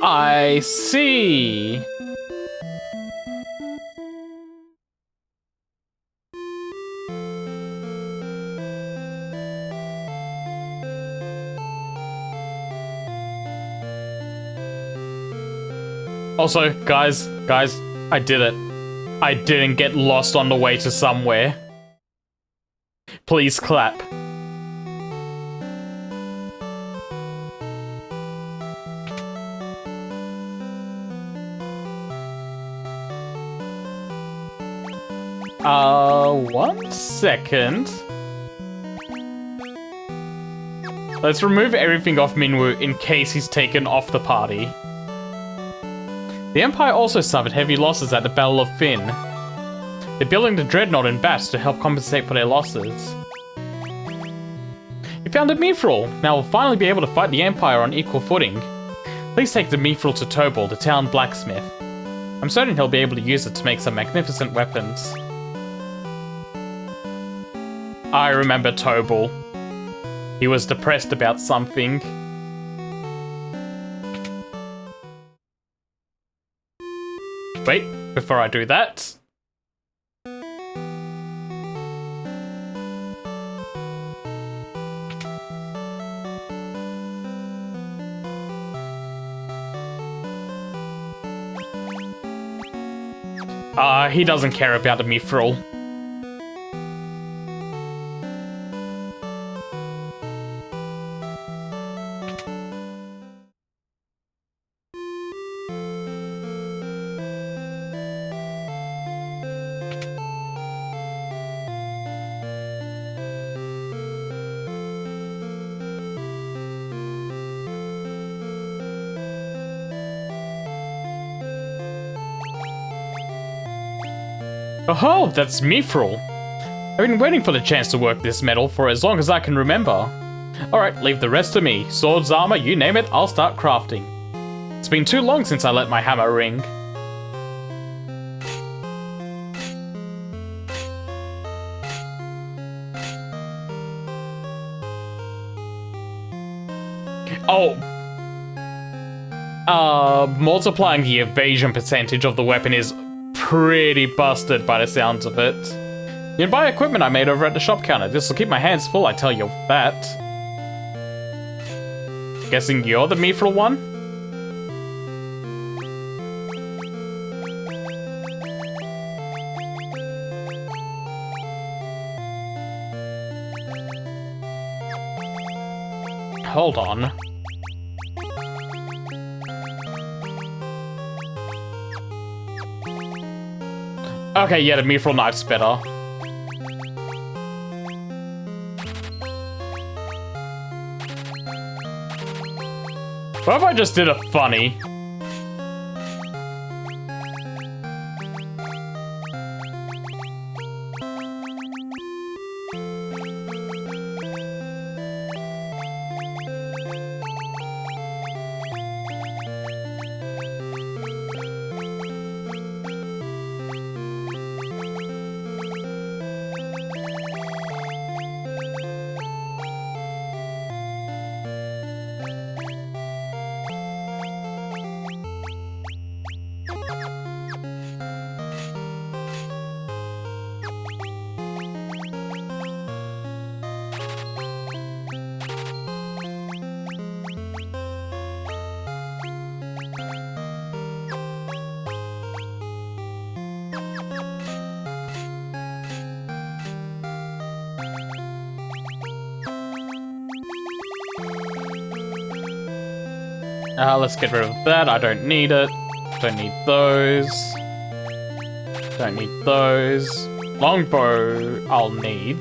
I see. Also, guys, I did it. I didn't get lost on the way to somewhere. Please clap. One second. Let's remove everything off Minwu in case he's taken off the party. The Empire also suffered heavy losses at the Battle of Fynn. They're building the Dreadnought in Bast to help compensate for their losses. You found a Mithril! Now we'll finally be able to fight the Empire on equal footing. Please take the Mithril to Tobal, the town blacksmith. I'm certain he'll be able to use it to make some magnificent weapons. I remember Tobal. He was depressed about something. Wait, before I do that... he doesn't care about the Mithril. Oh, that's Mithril. I've been waiting for the chance to work this metal for as long as I can remember. Alright, leave the rest to me. Swords, armor, you name it, I'll start crafting. It's been too long since I let my hammer ring. Oh. Multiplying the evasion percentage of the weapon is pretty busted by the sounds of it. You can buy equipment I made over at the shop counter. This will keep my hands full, I tell you that. Guessing you're the Mithril one? Hold on. Okay, yeah, the Mithril knife's better. What if I just did a funny? Let's get rid of that. I don't need it. Don't need those. Don't need those. Longbow, I'll need.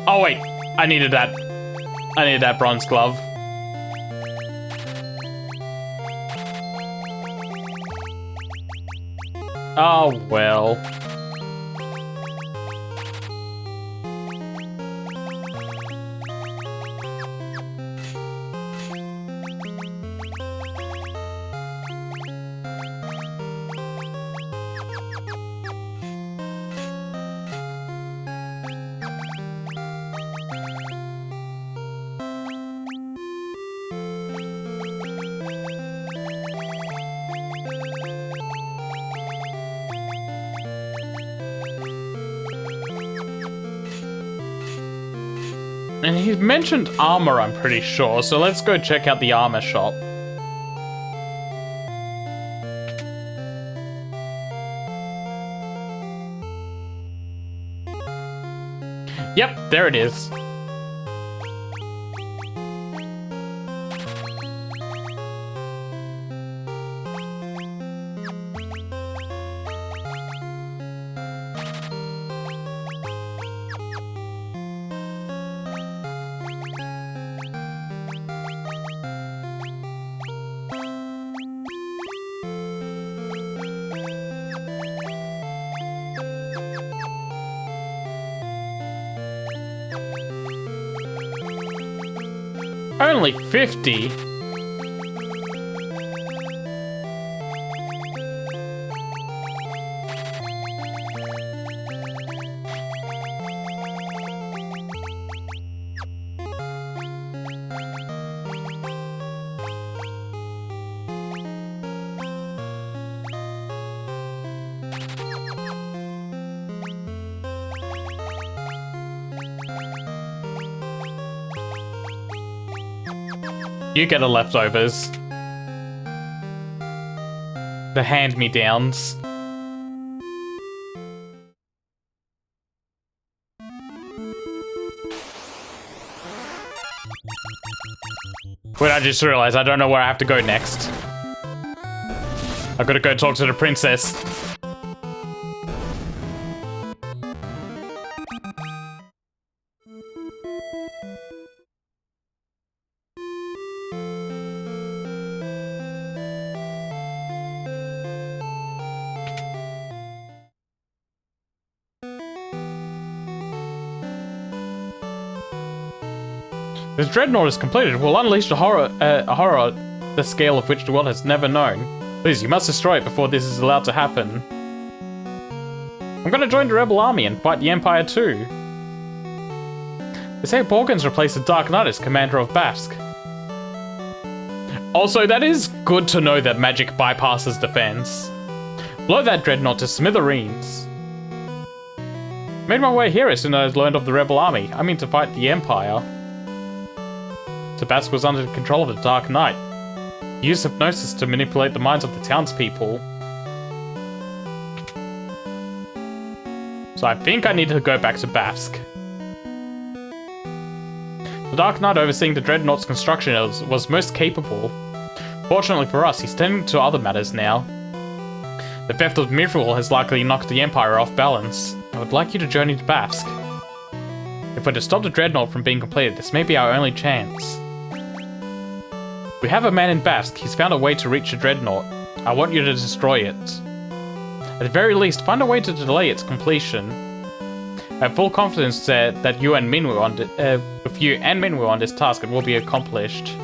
Oh wait, I needed that. I needed that bronze glove. Oh well. And he's mentioned armor, I'm pretty sure, so let's go check out the armor shop. Yep, there it is. Only 50? You get the leftovers. The hand-me-downs. Wait, I just realized I don't know where I have to go next. I gotta go talk to the princess. This dreadnought is completed. It will unleash a horror the scale of which the world has never known. Please, you must destroy it before this is allowed to happen. I'm gonna join the rebel army and fight the Empire too. They say Borghen's replaced the Dark Knight as commander of Bafsk. Also, that is good to know that magic bypasses defense. Blow that dreadnought to smithereens. Made my way here as soon as I learned of the rebel army. I mean to fight the Empire. Bafsk was under the control of the Dark Knight. He used hypnosis to manipulate the minds of the townspeople. So I think I need to go back to Bafsk. The Dark Knight overseeing the Dreadnought's construction was most capable. Fortunately for us, he's tending to other matters now. The theft of Mithril has likely knocked the Empire off balance. I would like you to journey to Bafsk. If we're to stop the Dreadnought from being completed, this may be our only chance. We have a man in Bafsk. He's found a way to reach the Dreadnought. I want you to destroy it. At the very least, find a way to delay its completion. I have full confidence that you and Minwu with you and Minwu on this task, it will be accomplished.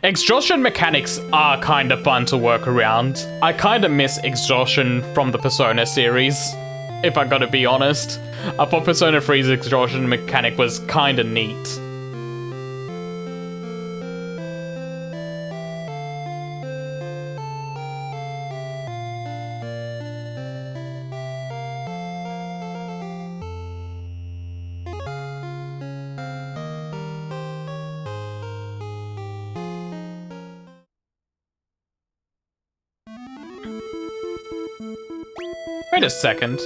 Exhaustion mechanics are kind of fun to work around. I kind of miss exhaustion from the Persona series, if I gotta be honest. I thought Persona 3's exhaustion mechanic was kind of neat. Wait a second.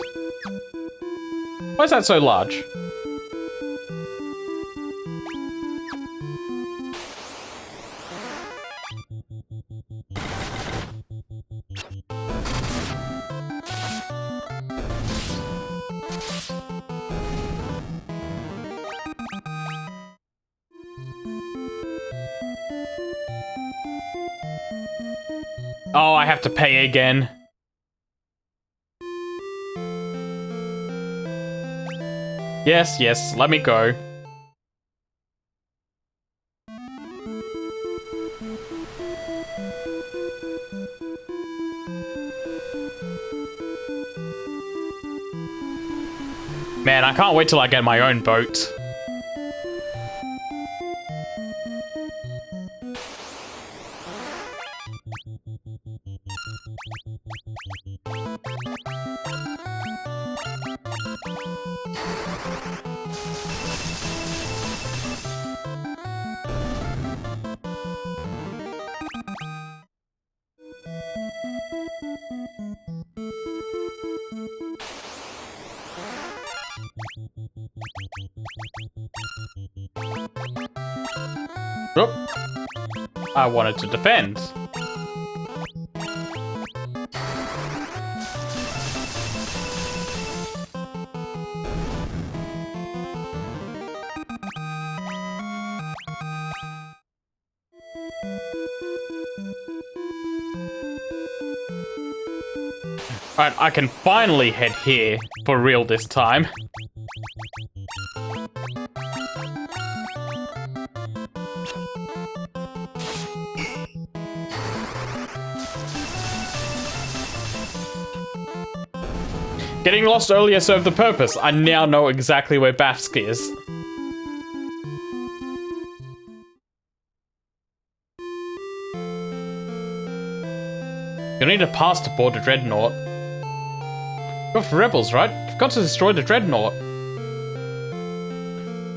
Why is that so large? Oh, I have to pay again. Yes, yes, let me go. Man, I can't wait till I get my own boat. Oop. I wanted to defend. Alright, I can finally head here for real this time. Getting lost earlier served the purpose. I now know exactly where Bafsk is. You'll need a pass to board the Dreadnought. You're for rebels, right? You've got to destroy the Dreadnought.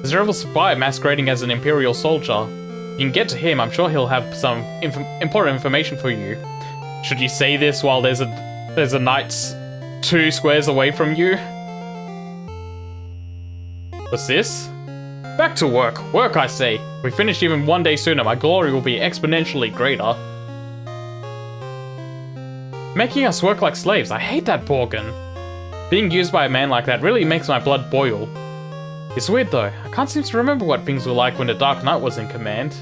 There's a rebel spy masquerading as an Imperial soldier. You can get to him, I'm sure he'll have some important information for you. Should you say this while there's a knight's 2 squares away from you? What's this? Back to work. Work, I say. If we finish even 1 day sooner, my glory will be exponentially greater. Making us work like slaves. I hate that Borgin. Being used by a man like that really makes my blood boil. It's weird though. I can't seem to remember what things were like when the Dark Knight was in command.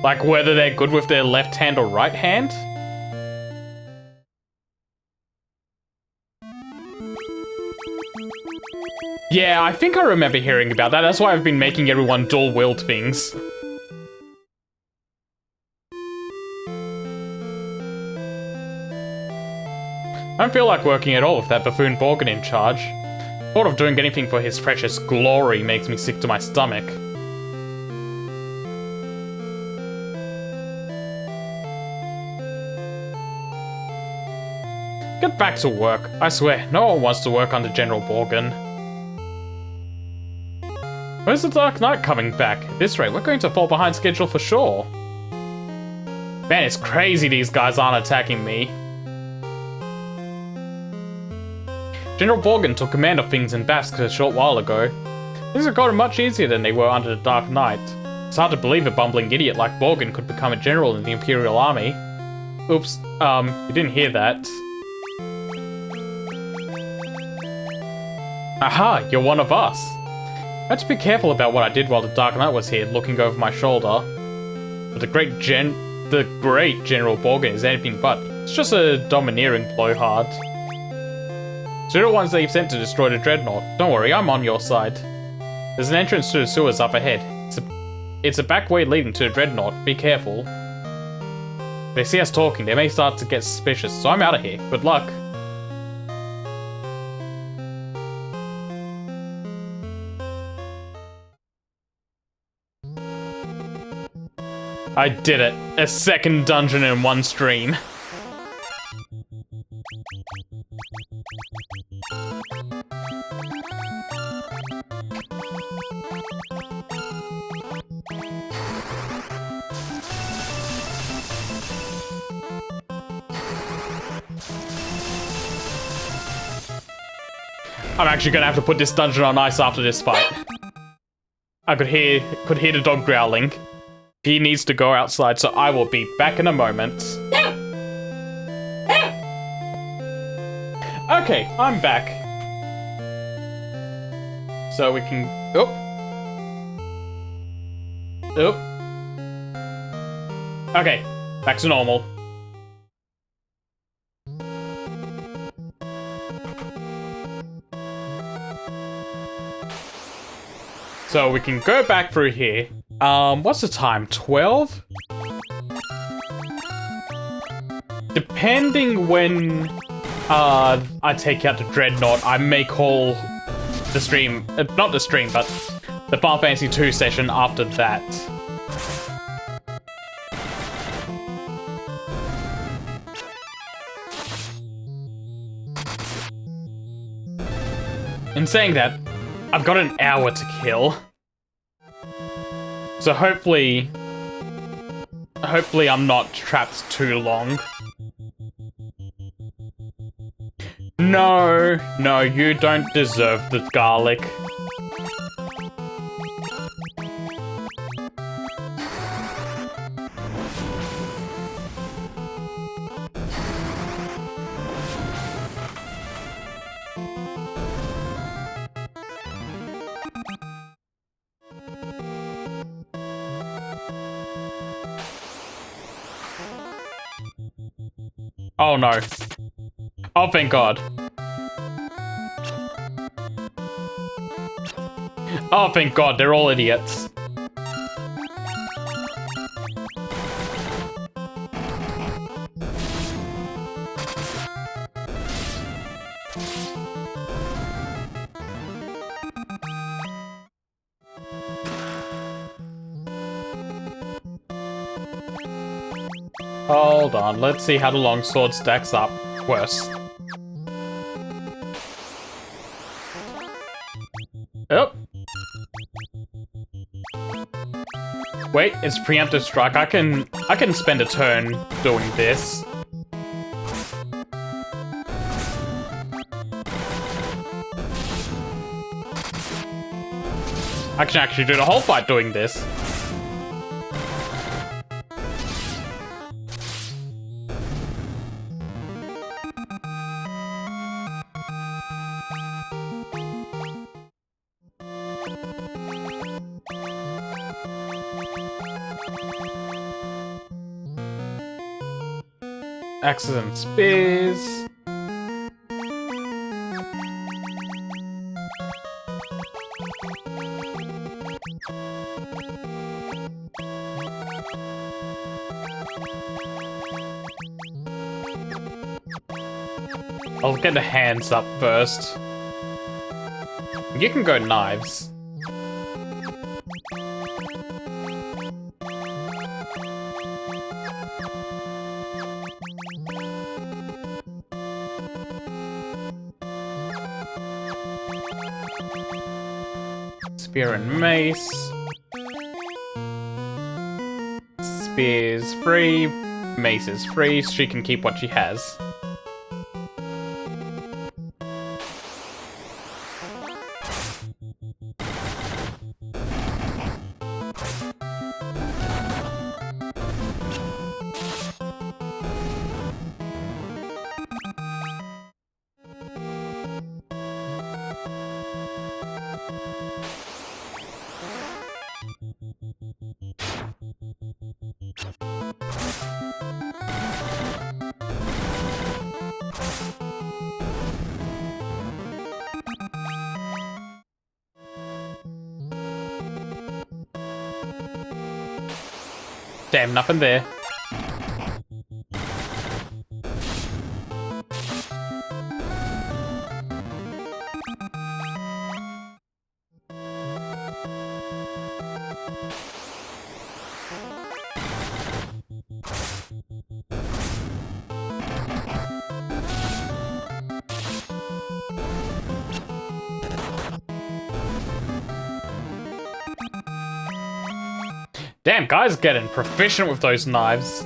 Like whether they're good with their left hand or right hand? Yeah, I think I remember hearing about that. That's why I've been making everyone dual-wield things. I don't feel like working at all with that buffoon Borgin in charge. Thought of doing anything for his precious glory makes me sick to my stomach. Get back to work. I swear, no one wants to work under General Borgin. Where's the Dark Knight coming back? At this rate, we're going to fall behind schedule for sure. Man, it's crazy these guys aren't attacking me. General Borgin took command of things in Bafsk a short while ago. Things have gotten much easier than they were under the Dark Knight. It's hard to believe a bumbling idiot like Borgin could become a general in the Imperial Army. Oops, you didn't hear that. Aha, you're one of us. I had to be careful about what I did while the Dark Knight was here, looking over my shoulder. But the great General Borgin is anything but. It's just a domineering blowhard. So the ones they've sent to destroy the Dreadnought. Don't worry, I'm on your side. There's an entrance to the sewers up ahead. It's a back way leading to the Dreadnought. Be careful. If they see us talking, they may start to get suspicious, so I'm out of here. Good luck. I did it. A second dungeon in one stream. I'm actually gonna have to put this dungeon on ice after this fight. I could hear the dog growling. He needs to go outside, so I will be back in a moment. Okay, I'm back. So we can... Oh. Okay, back to normal. So we can go back through here. What's the time? 12? Depending when I take out the Dreadnought, I may call the stream, not the stream, but the Final Fantasy II session after that. In saying that, I've got an hour to kill. So hopefully I'm not trapped too long. No, you don't deserve the garlic. Oh no. Oh, thank God. Oh, thank God, they're all idiots. Hold on, let's see how the longsword stacks up. Worse. Oh. Wait, it's preemptive strike. I can spend a turn doing this. I can actually do the whole fight doing this. Axes and spears. I'll get the hands up first. You can go knives. Spear and mace. Spear's free. Mace is free. She can keep what she has. Damn, nothing there. Damn, guys getting proficient with those knives.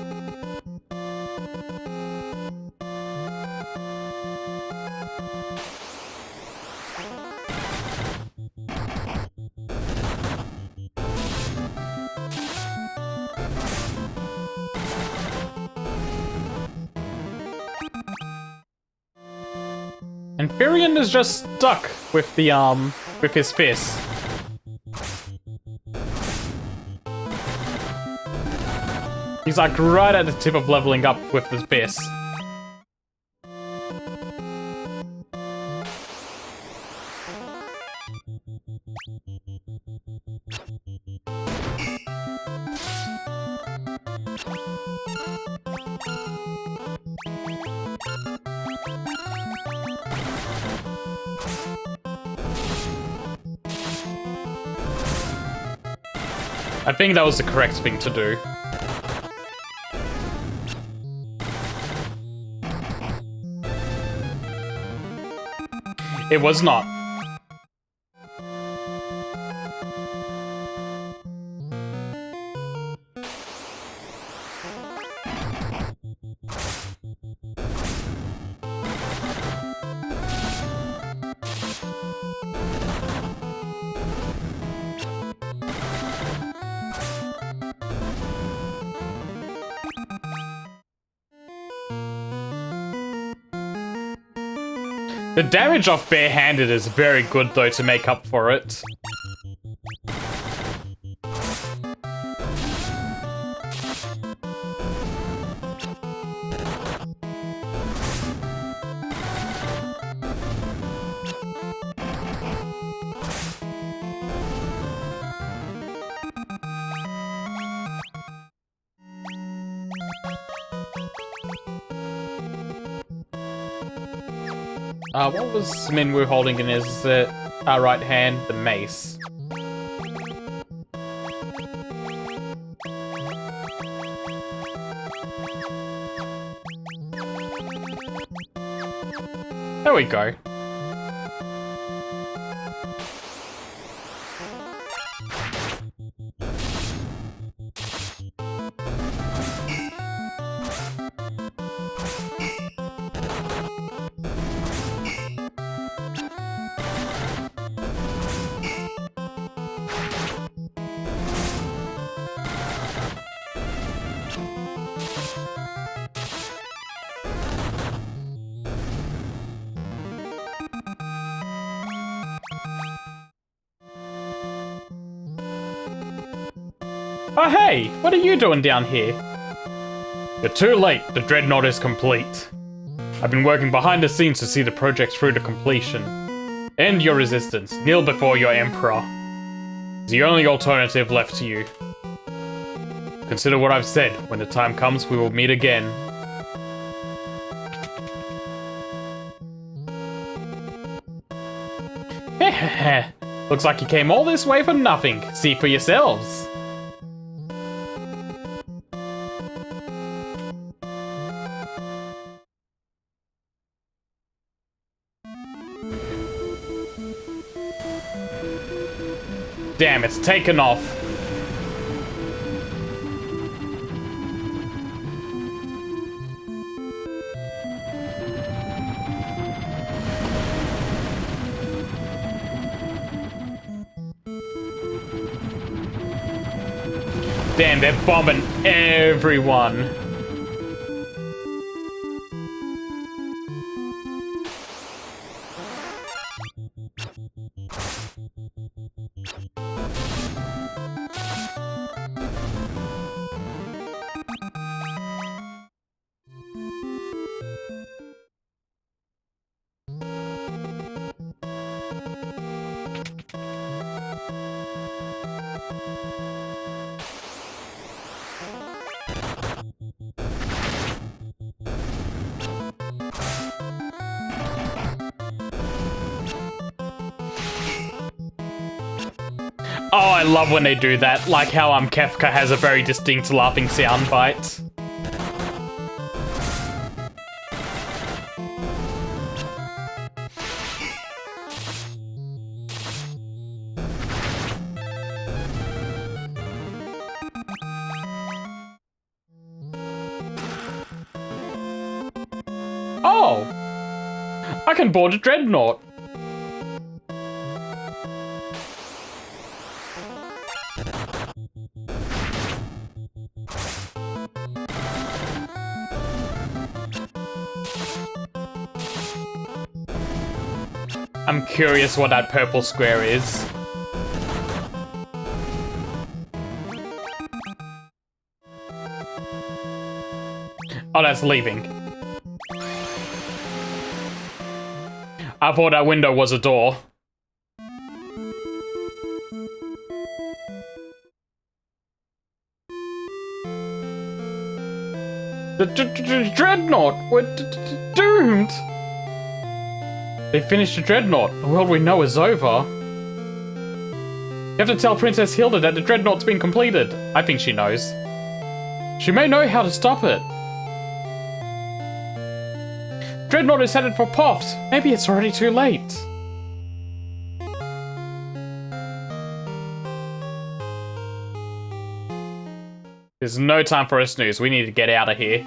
And Firion is just stuck with the with his fist. He's like right at the tip of leveling up with his fist. I think that was the correct thing to do. It was not. The damage off barehanded is very good though to make up for it. What was Minwu holding in his right hand? The mace. There we go. Oh hey, what are you doing down here? You're too late, the Dreadnought is complete. I've been working behind the scenes to see the project through to completion. End your resistance, kneel before your Emperor. It's the only alternative left to you. Consider what I've said, when the time comes we will meet again. Looks like you came all this way for nothing, see for yourselves. Damn, it's taken off. Damn, they're bombing everyone. Oh, I love when they do that, like how Kefka has a very distinct laughing sound bite. Oh! I can board a dreadnought! I'm curious what that purple square is. Oh, that's leaving. I thought that window was a door. The dreadnought! We're doomed! They finished the dreadnought. The world we know is over. You have to tell Princess Hilda that the dreadnought's been completed. I think she knows. She may know how to stop it. Dreadnought is headed for Poft. Maybe it's already too late. There's no time for a snooze. We need to get out of here.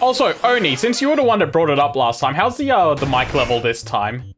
Also, Oni, since you were the one that brought it up last time, how's the mic level this time?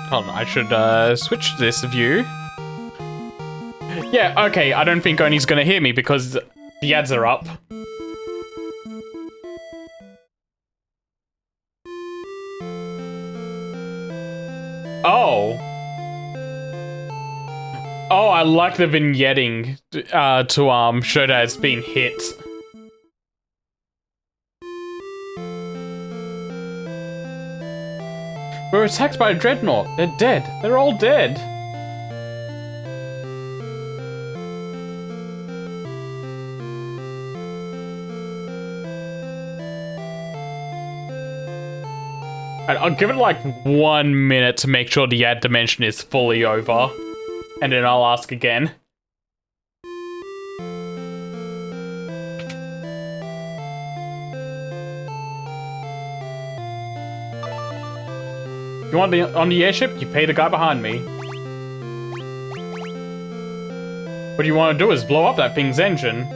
Hold on, I should switch this view. Yeah, okay, I don't think Oni's gonna hear me because the ads are up. Oh. Oh, I like the vignetting to show that it's been hit. We're attacked by a dreadnought. They're dead. They're all dead. And I'll give it like 1 minute to make sure the ad dimension is fully over. And then I'll ask again. You want on the airship? You pay the guy behind me. What you want to do is blow up that thing's engine.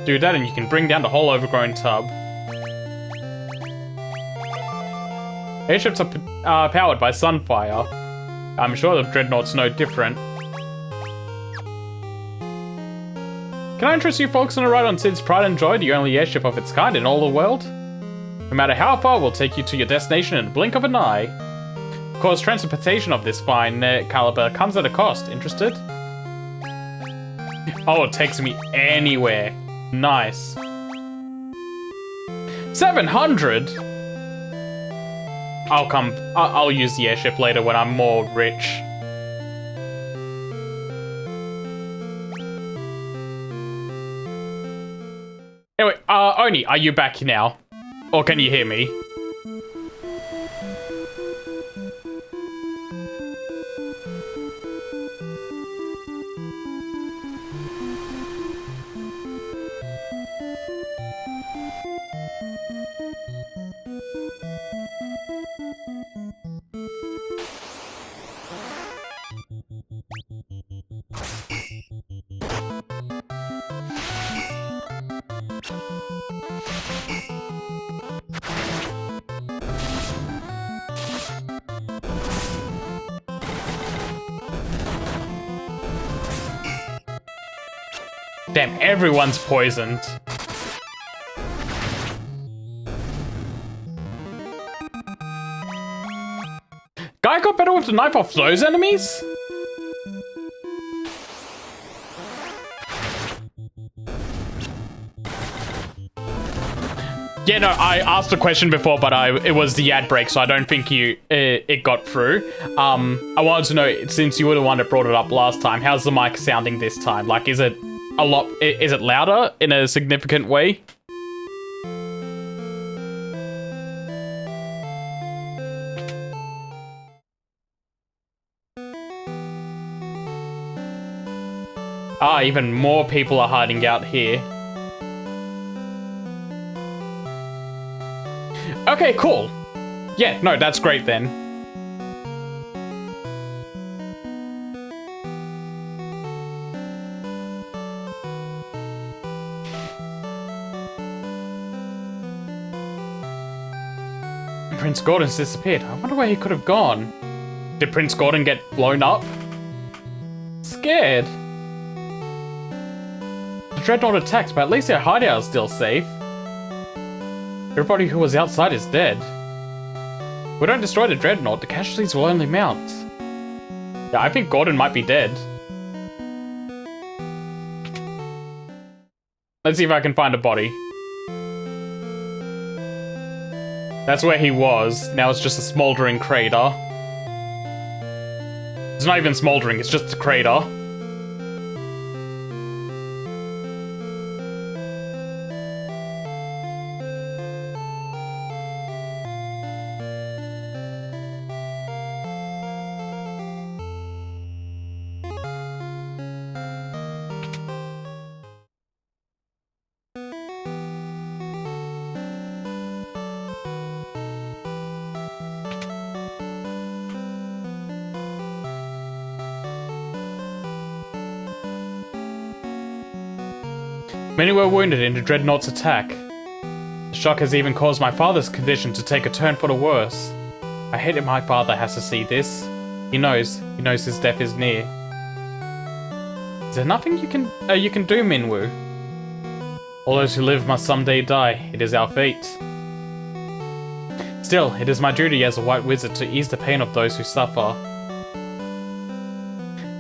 Do that and you can bring down the whole overgrown tub. Airships are powered by Sunfire. I'm sure the Dreadnought's no different. Can I interest you folks in a ride on Sid's Pride and Joy, the only airship of its kind in all the world? No matter how far, we'll take you to your destination in the blink of an eye. Of course, transportation of this fine caliber comes at a cost. Interested? Oh, it takes me anywhere. Nice. 700? I'll use the airship later when I'm more rich. Anyway, Oni, are you back now? Or can you hear me? Damn, everyone's poisoned. Guy got better with the knife off those enemies? Yeah, no, I asked a question before, but it was the ad break, so I don't think it got through. I wanted to know, since you were the one that brought it up last time, how's the mic sounding this time? Like, is it louder in a significant way? Ah, even more people are hiding out here. Okay, cool. Yeah, no, that's great then. Prince Gordon's disappeared. I wonder where he could have gone. Did Prince Gordon get blown up? Scared. The Dreadnought attacked, but at least their hideout is still safe. Everybody who was outside is dead. If we don't destroy the Dreadnought, the casualties will only mount. Yeah, I think Gordon might be dead. Let's see if I can find a body. That's where he was. Now it's just a smoldering crater. It's not even smoldering, it's just a crater. Many were wounded in the Dreadnought's attack. The shock has even caused my father's condition to take a turn for the worse. I hate that my father has to see this. He knows his death is near. Is there nothing you can do, Minwu? All those who live must someday die. It is our fate. Still, it is my duty as a White Wizard to ease the pain of those who suffer.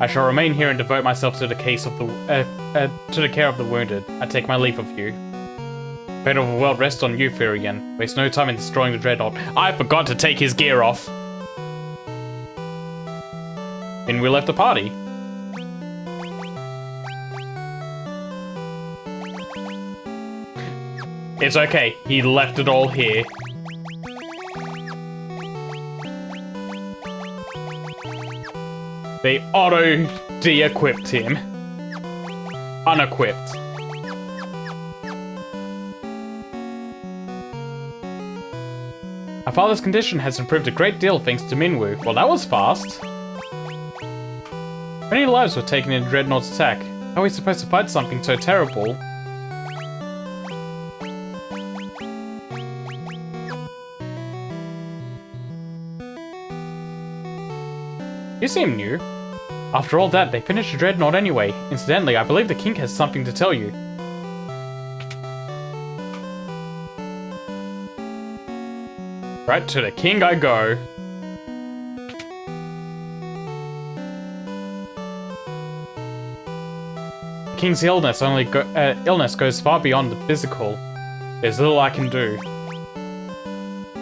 I shall remain here and devote myself to the case of to the care of the wounded. I take my leave of you. Fate of the world rests on you, Firion. Waste no time in destroying the Dreadnought. I forgot to take his gear off. And we left the party. It's okay. He left it all here. They auto de-equipped him. Unequipped. My father's condition has improved a great deal thanks to Minwu. Well, that was fast. Many lives were taken in Dreadnought's attack. How are we supposed to fight something so terrible? You seem new. After all that, they finished the Dreadnought anyway. Incidentally, I believe the king has something to tell you. Right to the king I go. The king's illness goes far beyond the physical. There's little I can do.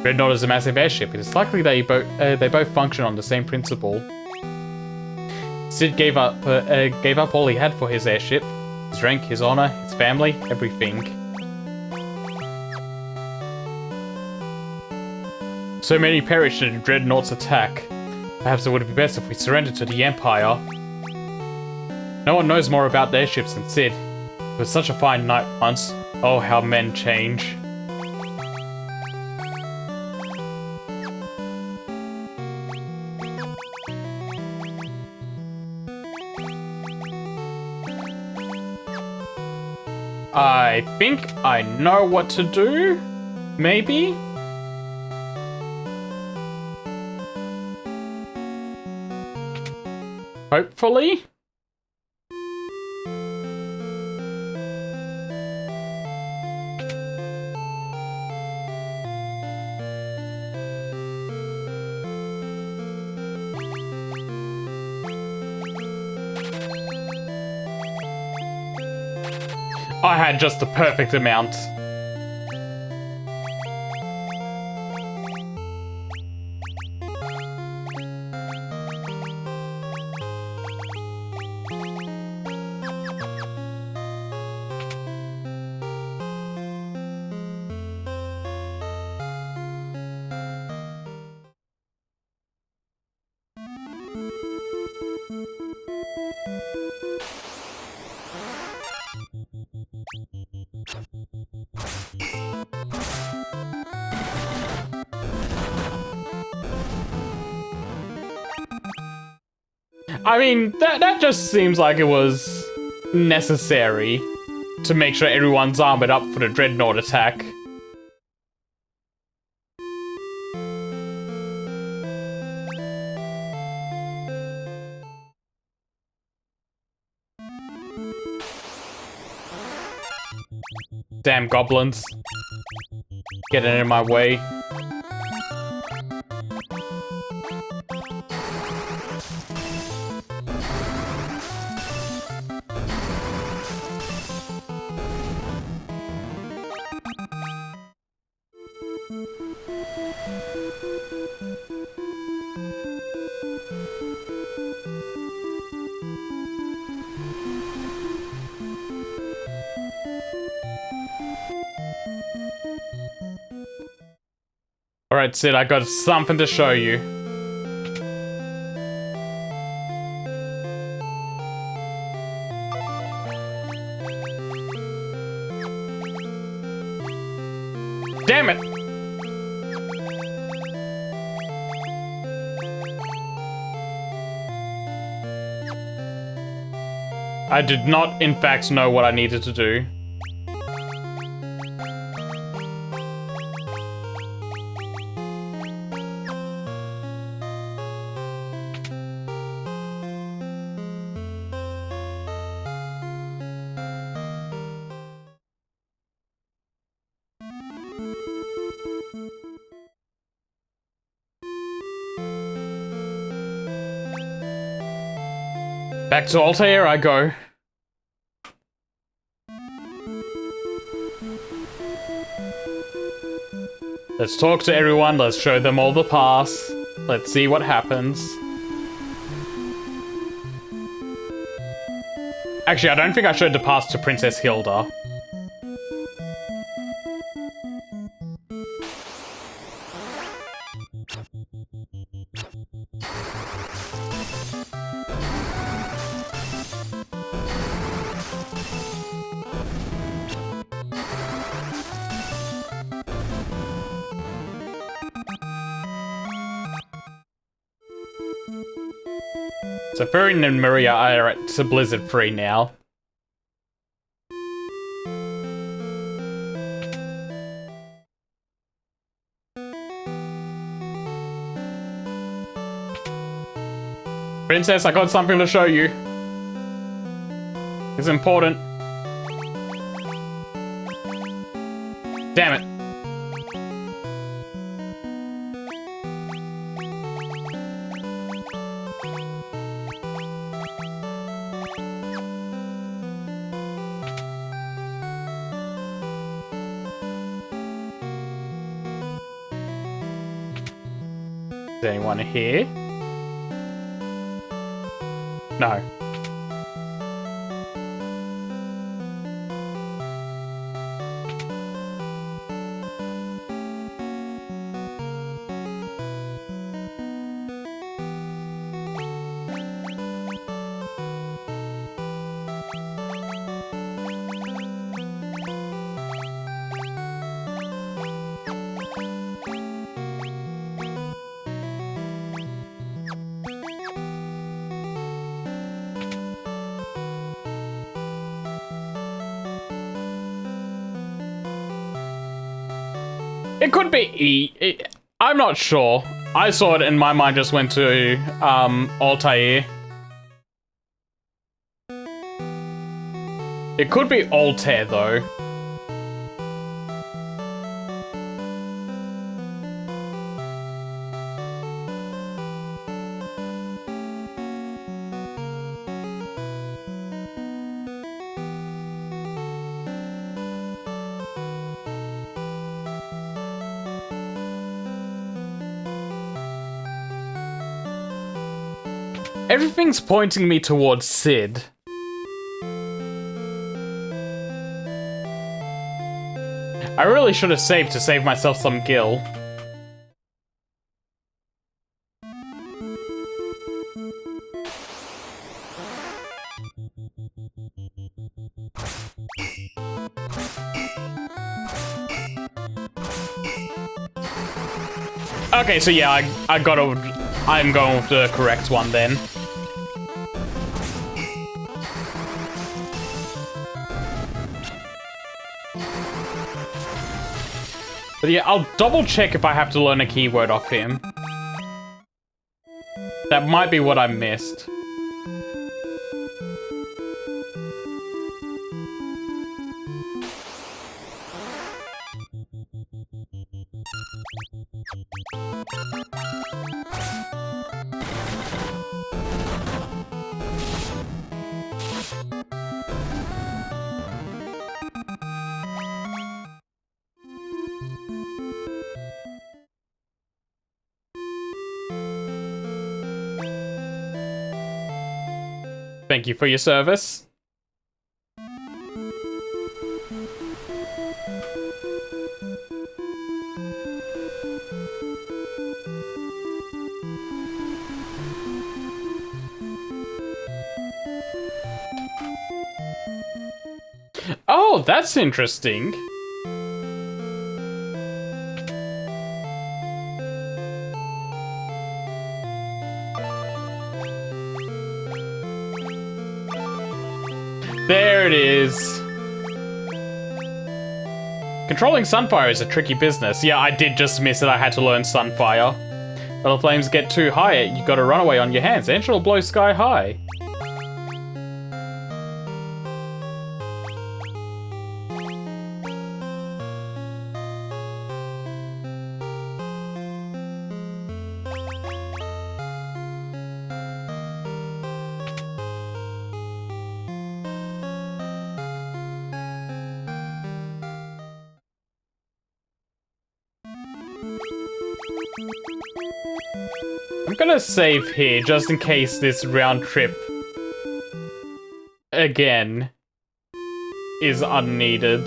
Dreadnought is a massive airship. It is likely they both function on the same principle. Sid gave up all he had for his airship. His rank, his honor, his family, everything. So many perished in Dreadnought's attack. Perhaps it would be best if we surrendered to the Empire. No one knows more about the airships than Sid. It was such a fine night once. Oh, how men change. I think I know what to do, maybe? Hopefully? I had just the perfect amount. I mean, that just seems like it was necessary to make sure everyone's armored up for the Dreadnought attack. Damn goblins. Getting in my way. Alright, Sid, I got something to show you. Damn it! I did not, in fact, know what I needed to do. Back to Altair I go. Let's talk to everyone, let's show them all the pass. Let's see what happens. Actually, I don't think I showed the pass to Princess Hilda. So Furine and Maria are at Blizzard Free now. Princess, I got something to show you. It's important. Damn it. Is anyone here? No. It could be E. I'm not sure. I saw it and my mind just went to Altair. It could be Altair though. Everything's pointing me towards Sid. I really should have saved to save myself some gil. Okay, so yeah, I'm going with the correct one then. But yeah, I'll double check if I have to learn a keyword off him. That might be what I missed. Thank you for your service. Oh, that's interesting. There it is. Controlling Sunfire is a tricky business. Yeah, I did just miss it. I had to learn Sunfire. When the flames get too high, you gotta run away on your hands. Ancient will blow sky high. I'm gonna save here just in case this round trip again is unneeded.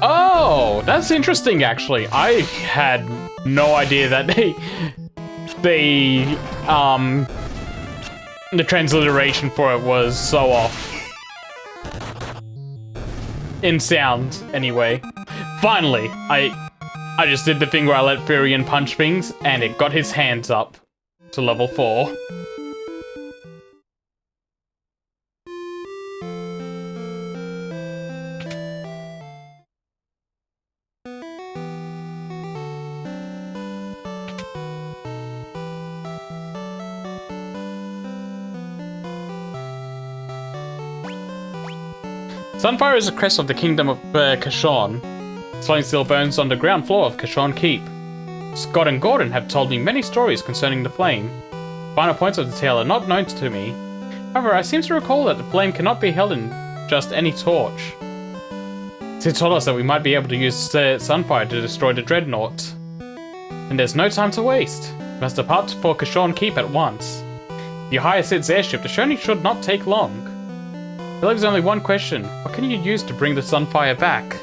Oh, that's interesting actually. I had no idea that the transliteration for it was so off. In sound, anyway. Finally, I just did the thing where I let Furion punch things, and it got his hands up to level 4. Sunfire is the crest of the kingdom of Kashon. Its flame still burns on the ground floor of Kashon Keep. Scott and Gordon have told me many stories concerning the flame. Final points of the tale are not known to me. However, I seem to recall that the flame cannot be held in just any torch. They told us that we might be able to use Sunfire to destroy the Dreadnought. And there's no time to waste. We must depart for Kashon Keep at once. If you hire Sid's airship, the journey should not take long. There leaves only one question. What can you use to bring the Sunfire back?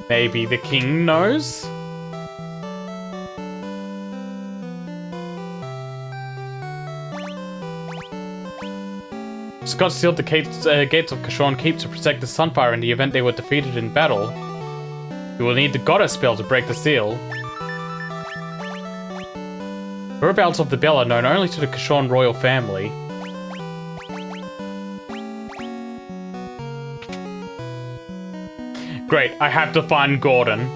Maybe the king knows? Scott sealed the gates of Kashon Keep to protect the Sunfire in the event they were defeated in battle. You will need the Goddess spell to break the seal. Whereabouts of the bell are known only to the Kashon royal family. Great, I have to find Gordon.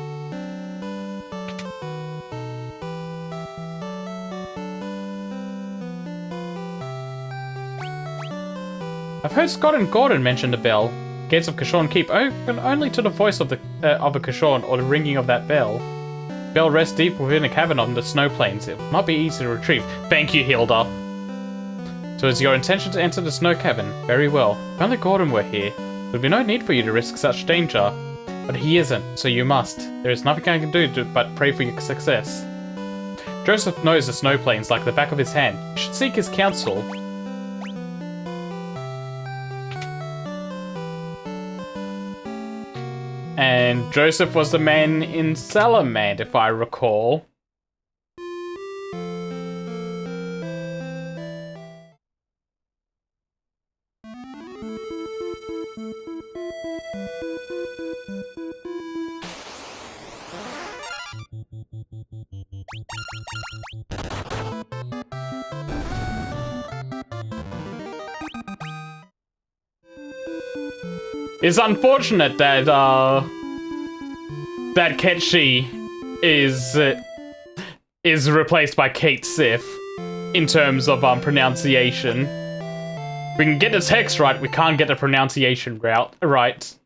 I've heard Scott and Gordon mention the bell. Gates of Kashawn Keep open only to the voice of a Kashawn or the ringing of that bell. Bell rests deep within a cavern on the snow plains. It might be easy to retrieve. Thank you, Hilda. So it's your intention to enter the snow cavern? Very well. If only Gordon were here, there would be no need for you to risk such danger. But he isn't, so you must. There is nothing I can do but pray for your success. Joseph knows the snow plains like the back of his hand. You should seek his counsel. And Joseph was the man in Salamand, if I recall. It's unfortunate that that Ketchi is replaced by Kate Sith in terms of pronunciation. We can get the text right, we can't get the pronunciation right.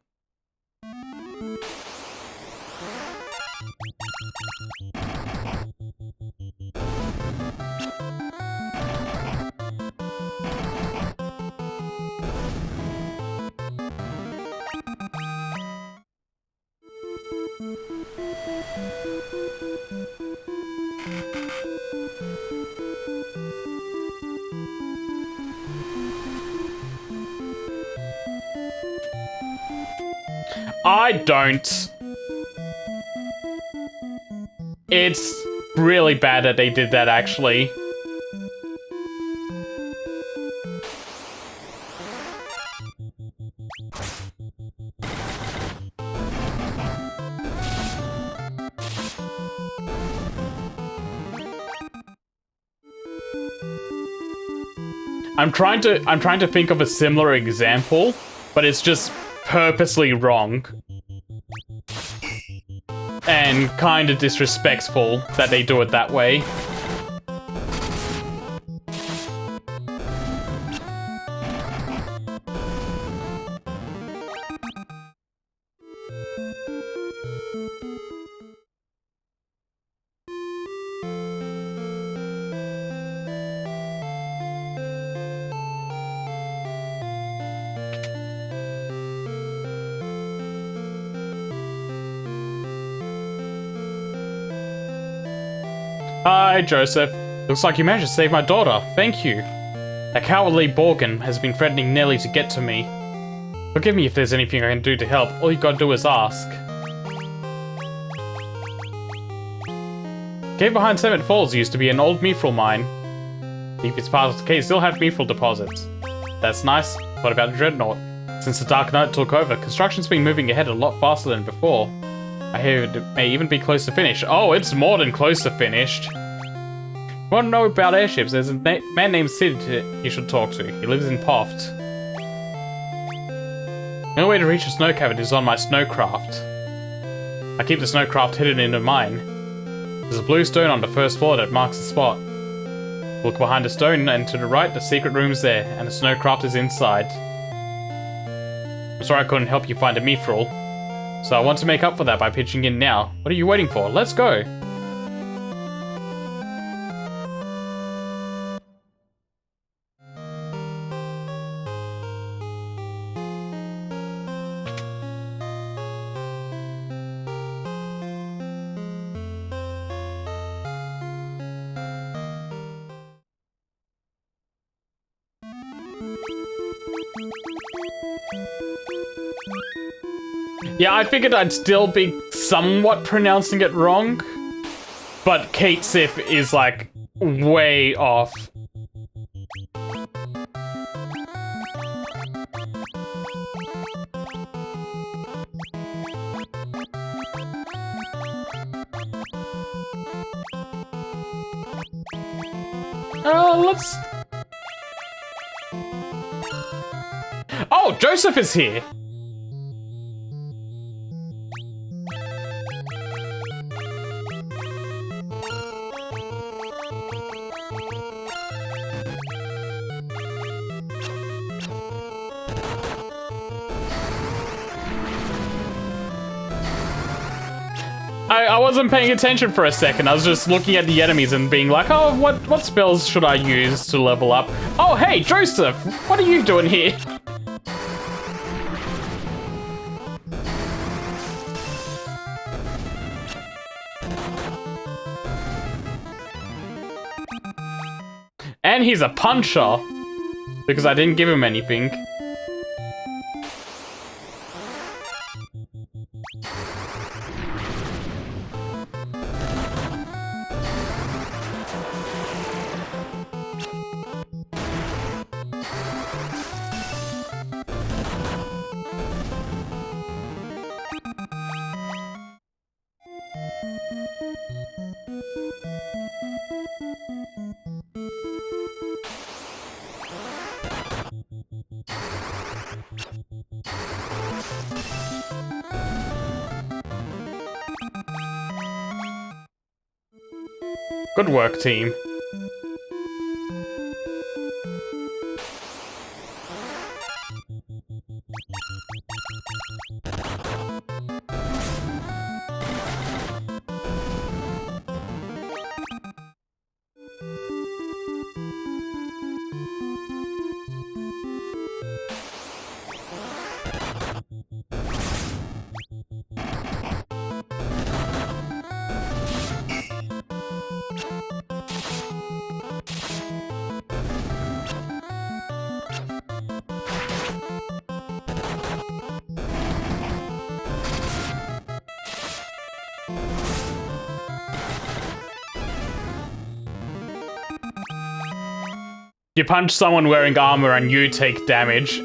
I don't. It's really bad that they did that, actually. I'm trying to think of a similar example, but it's just purposely wrong. And kind of disrespectful that they do it that way. Hi, Joseph. Looks like you managed to save my daughter. Thank you. That cowardly Borgin has been threatening Nelly to get to me. Forgive me if there's anything I can do to help. All you gotta do is ask. Cave behind Cement Falls used to be an old Mithril mine. Deep its part of the cave still had Mithril deposits. That's nice. What about the Dreadnought? Since the Dark Knight took over, construction's been moving ahead a lot faster than before. I hear it may even be close to finish. Oh, it's more than close to finished. Want to know about airships? There's a man named Sid you should talk to. He lives in Poft. The only way to reach the snow cavern is on my snowcraft. I keep the snowcraft hidden in a mine. There's a blue stone on the first floor that marks the spot. Look behind the stone and to the right, the secret room's there, and the snowcraft is inside. I'm sorry I couldn't help you find a Mithril. So I want to make up for that by pitching in now. What are you waiting for? Let's go! Yeah, I figured I'd still be somewhat pronouncing it wrong, but Kate Sith is, like, way off. Let's... Oh, Joseph is here! I wasn't paying attention for a second. I was just looking at the enemies and being like, oh, what spells should I use to level up? Oh, hey, Joseph, what are you doing here? And he's a puncher, because I didn't give him anything. Good work, team. You punch someone wearing armor and you take damage.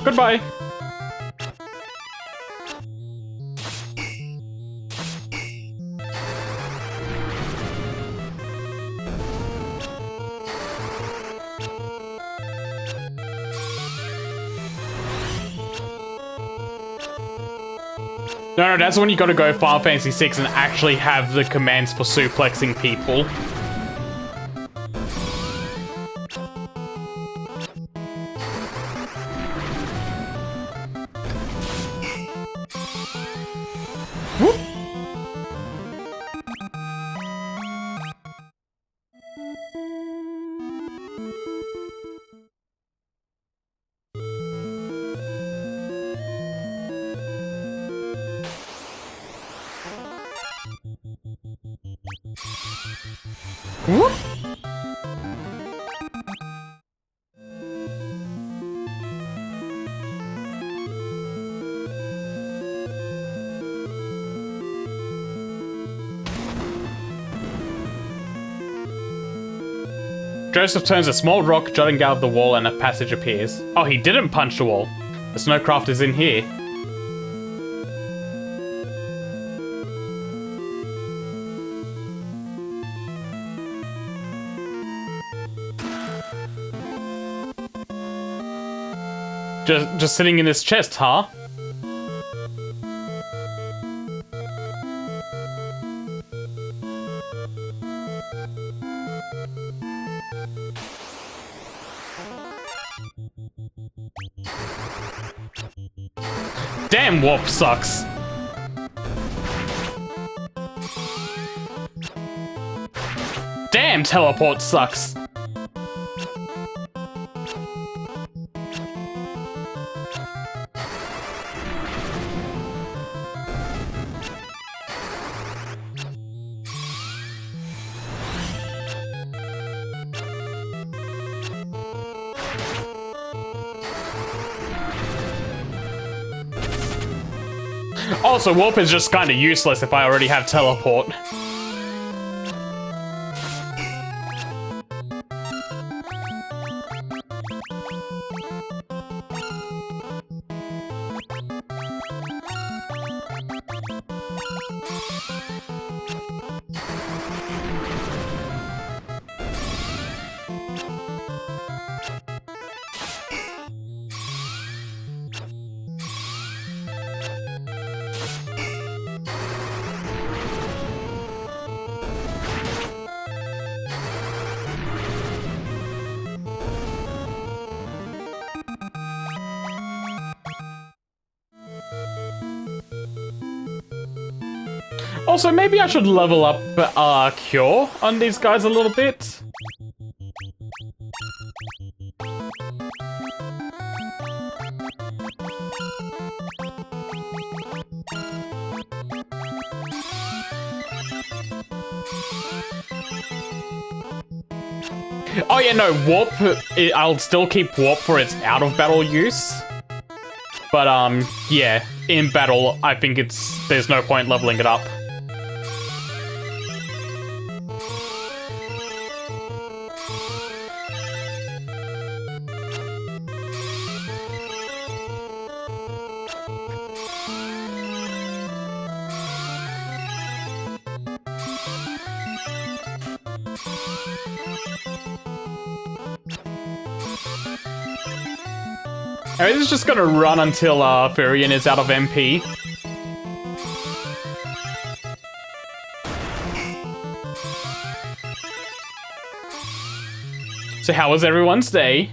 Goodbye. No, that's when you gotta go Final Fantasy VI and actually have the commands for suplexing people. Whoop. Whoop. Joseph turns a small rock jutting out of the wall and a passage appears. Oh, he didn't punch the wall. The Snowcraft is in here. Just sitting in this chest, huh? Damn, warp sucks. Damn, teleport sucks. Also, warp is just kind of useless if I already have teleport. Also, maybe I should level up Cure on these guys a little bit. Oh yeah, no, Warp, I'll still keep Warp for its out-of-battle use. But, yeah, in battle, I think there's no point leveling it up. Alright, this is just gonna run until Furion is out of MP. So how was everyone's day?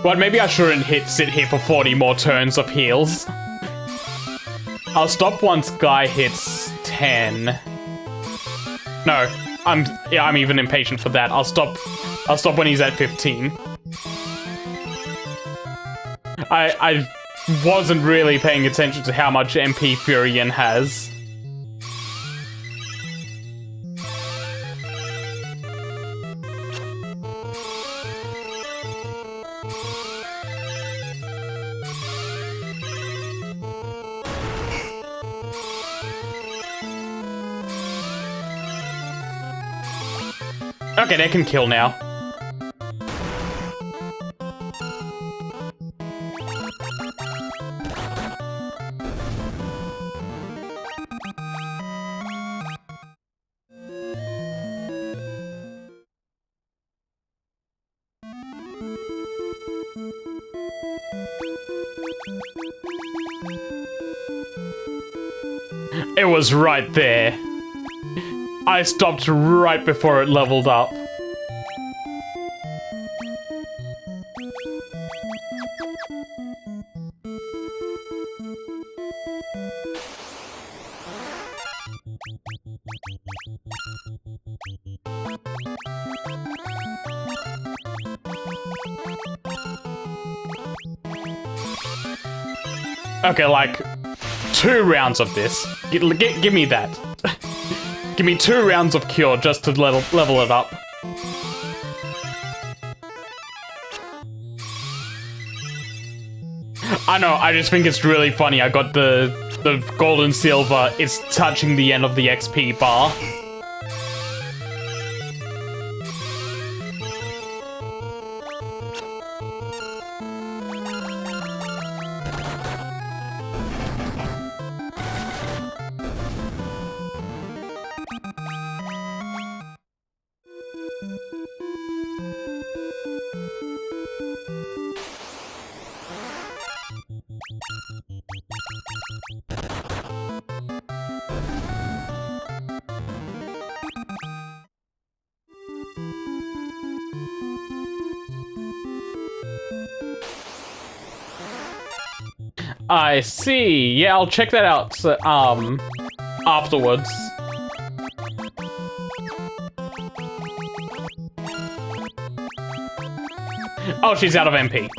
Well, maybe I shouldn't sit here for 40 more turns of heals. I'll stop once Guy hits 10. No, I'm even impatient for that. I'll stop when he's at 15. I wasn't really paying attention to how much MP Furion has. Okay, they can kill now. It was right there. I stopped right before it leveled up. Okay, like 2 rounds of this. Give me that. Give me 2 rounds of Cure just to level it up. I know, I just think it's really funny. I got the gold and silver. It's touching the end of the XP bar. I see. Yeah, I'll check that out afterwards. Oh, she's out of MP.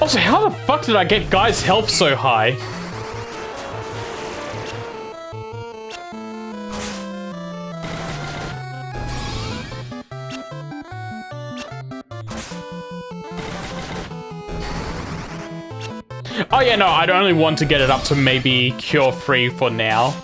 Also, how the fuck did I get Guy's health so high? Oh yeah, no, I'd only want to get it up to maybe Cure 3 for now.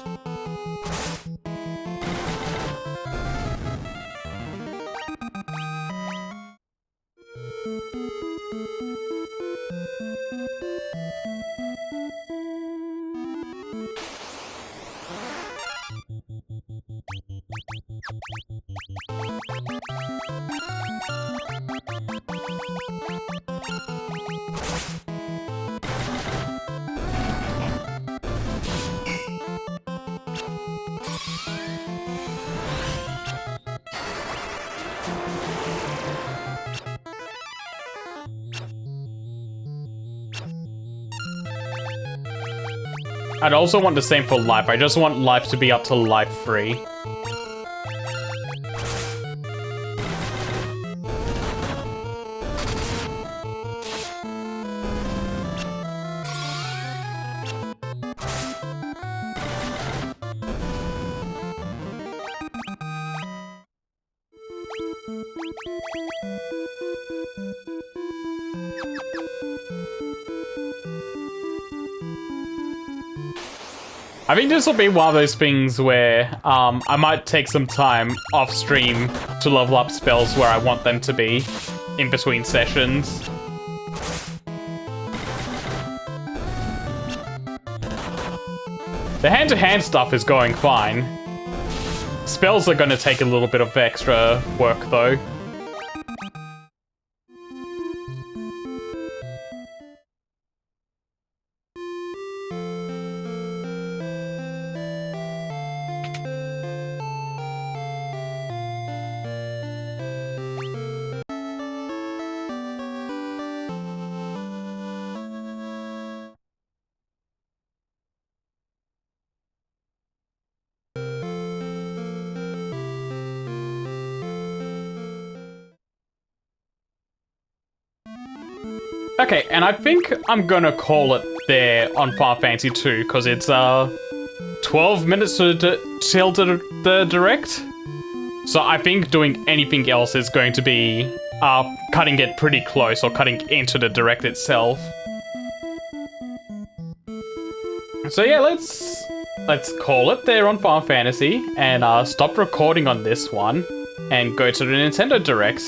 I'd also want the same for life. I just want life to be up to life 3. I think this will be one of those things where I might take some time off stream to level up spells where I want them to be in between sessions. The hand-to-hand stuff is going fine. Spells are going to take a little bit of extra work though. Okay, and I think I'm gonna call it there on Final Fantasy 2, because it's 12 minutes till the direct. So I think doing anything else is going to be cutting it pretty close, or cutting into the direct itself. So yeah, let's call it there on Final Fantasy, and stop recording on this one, and go to the Nintendo Direct.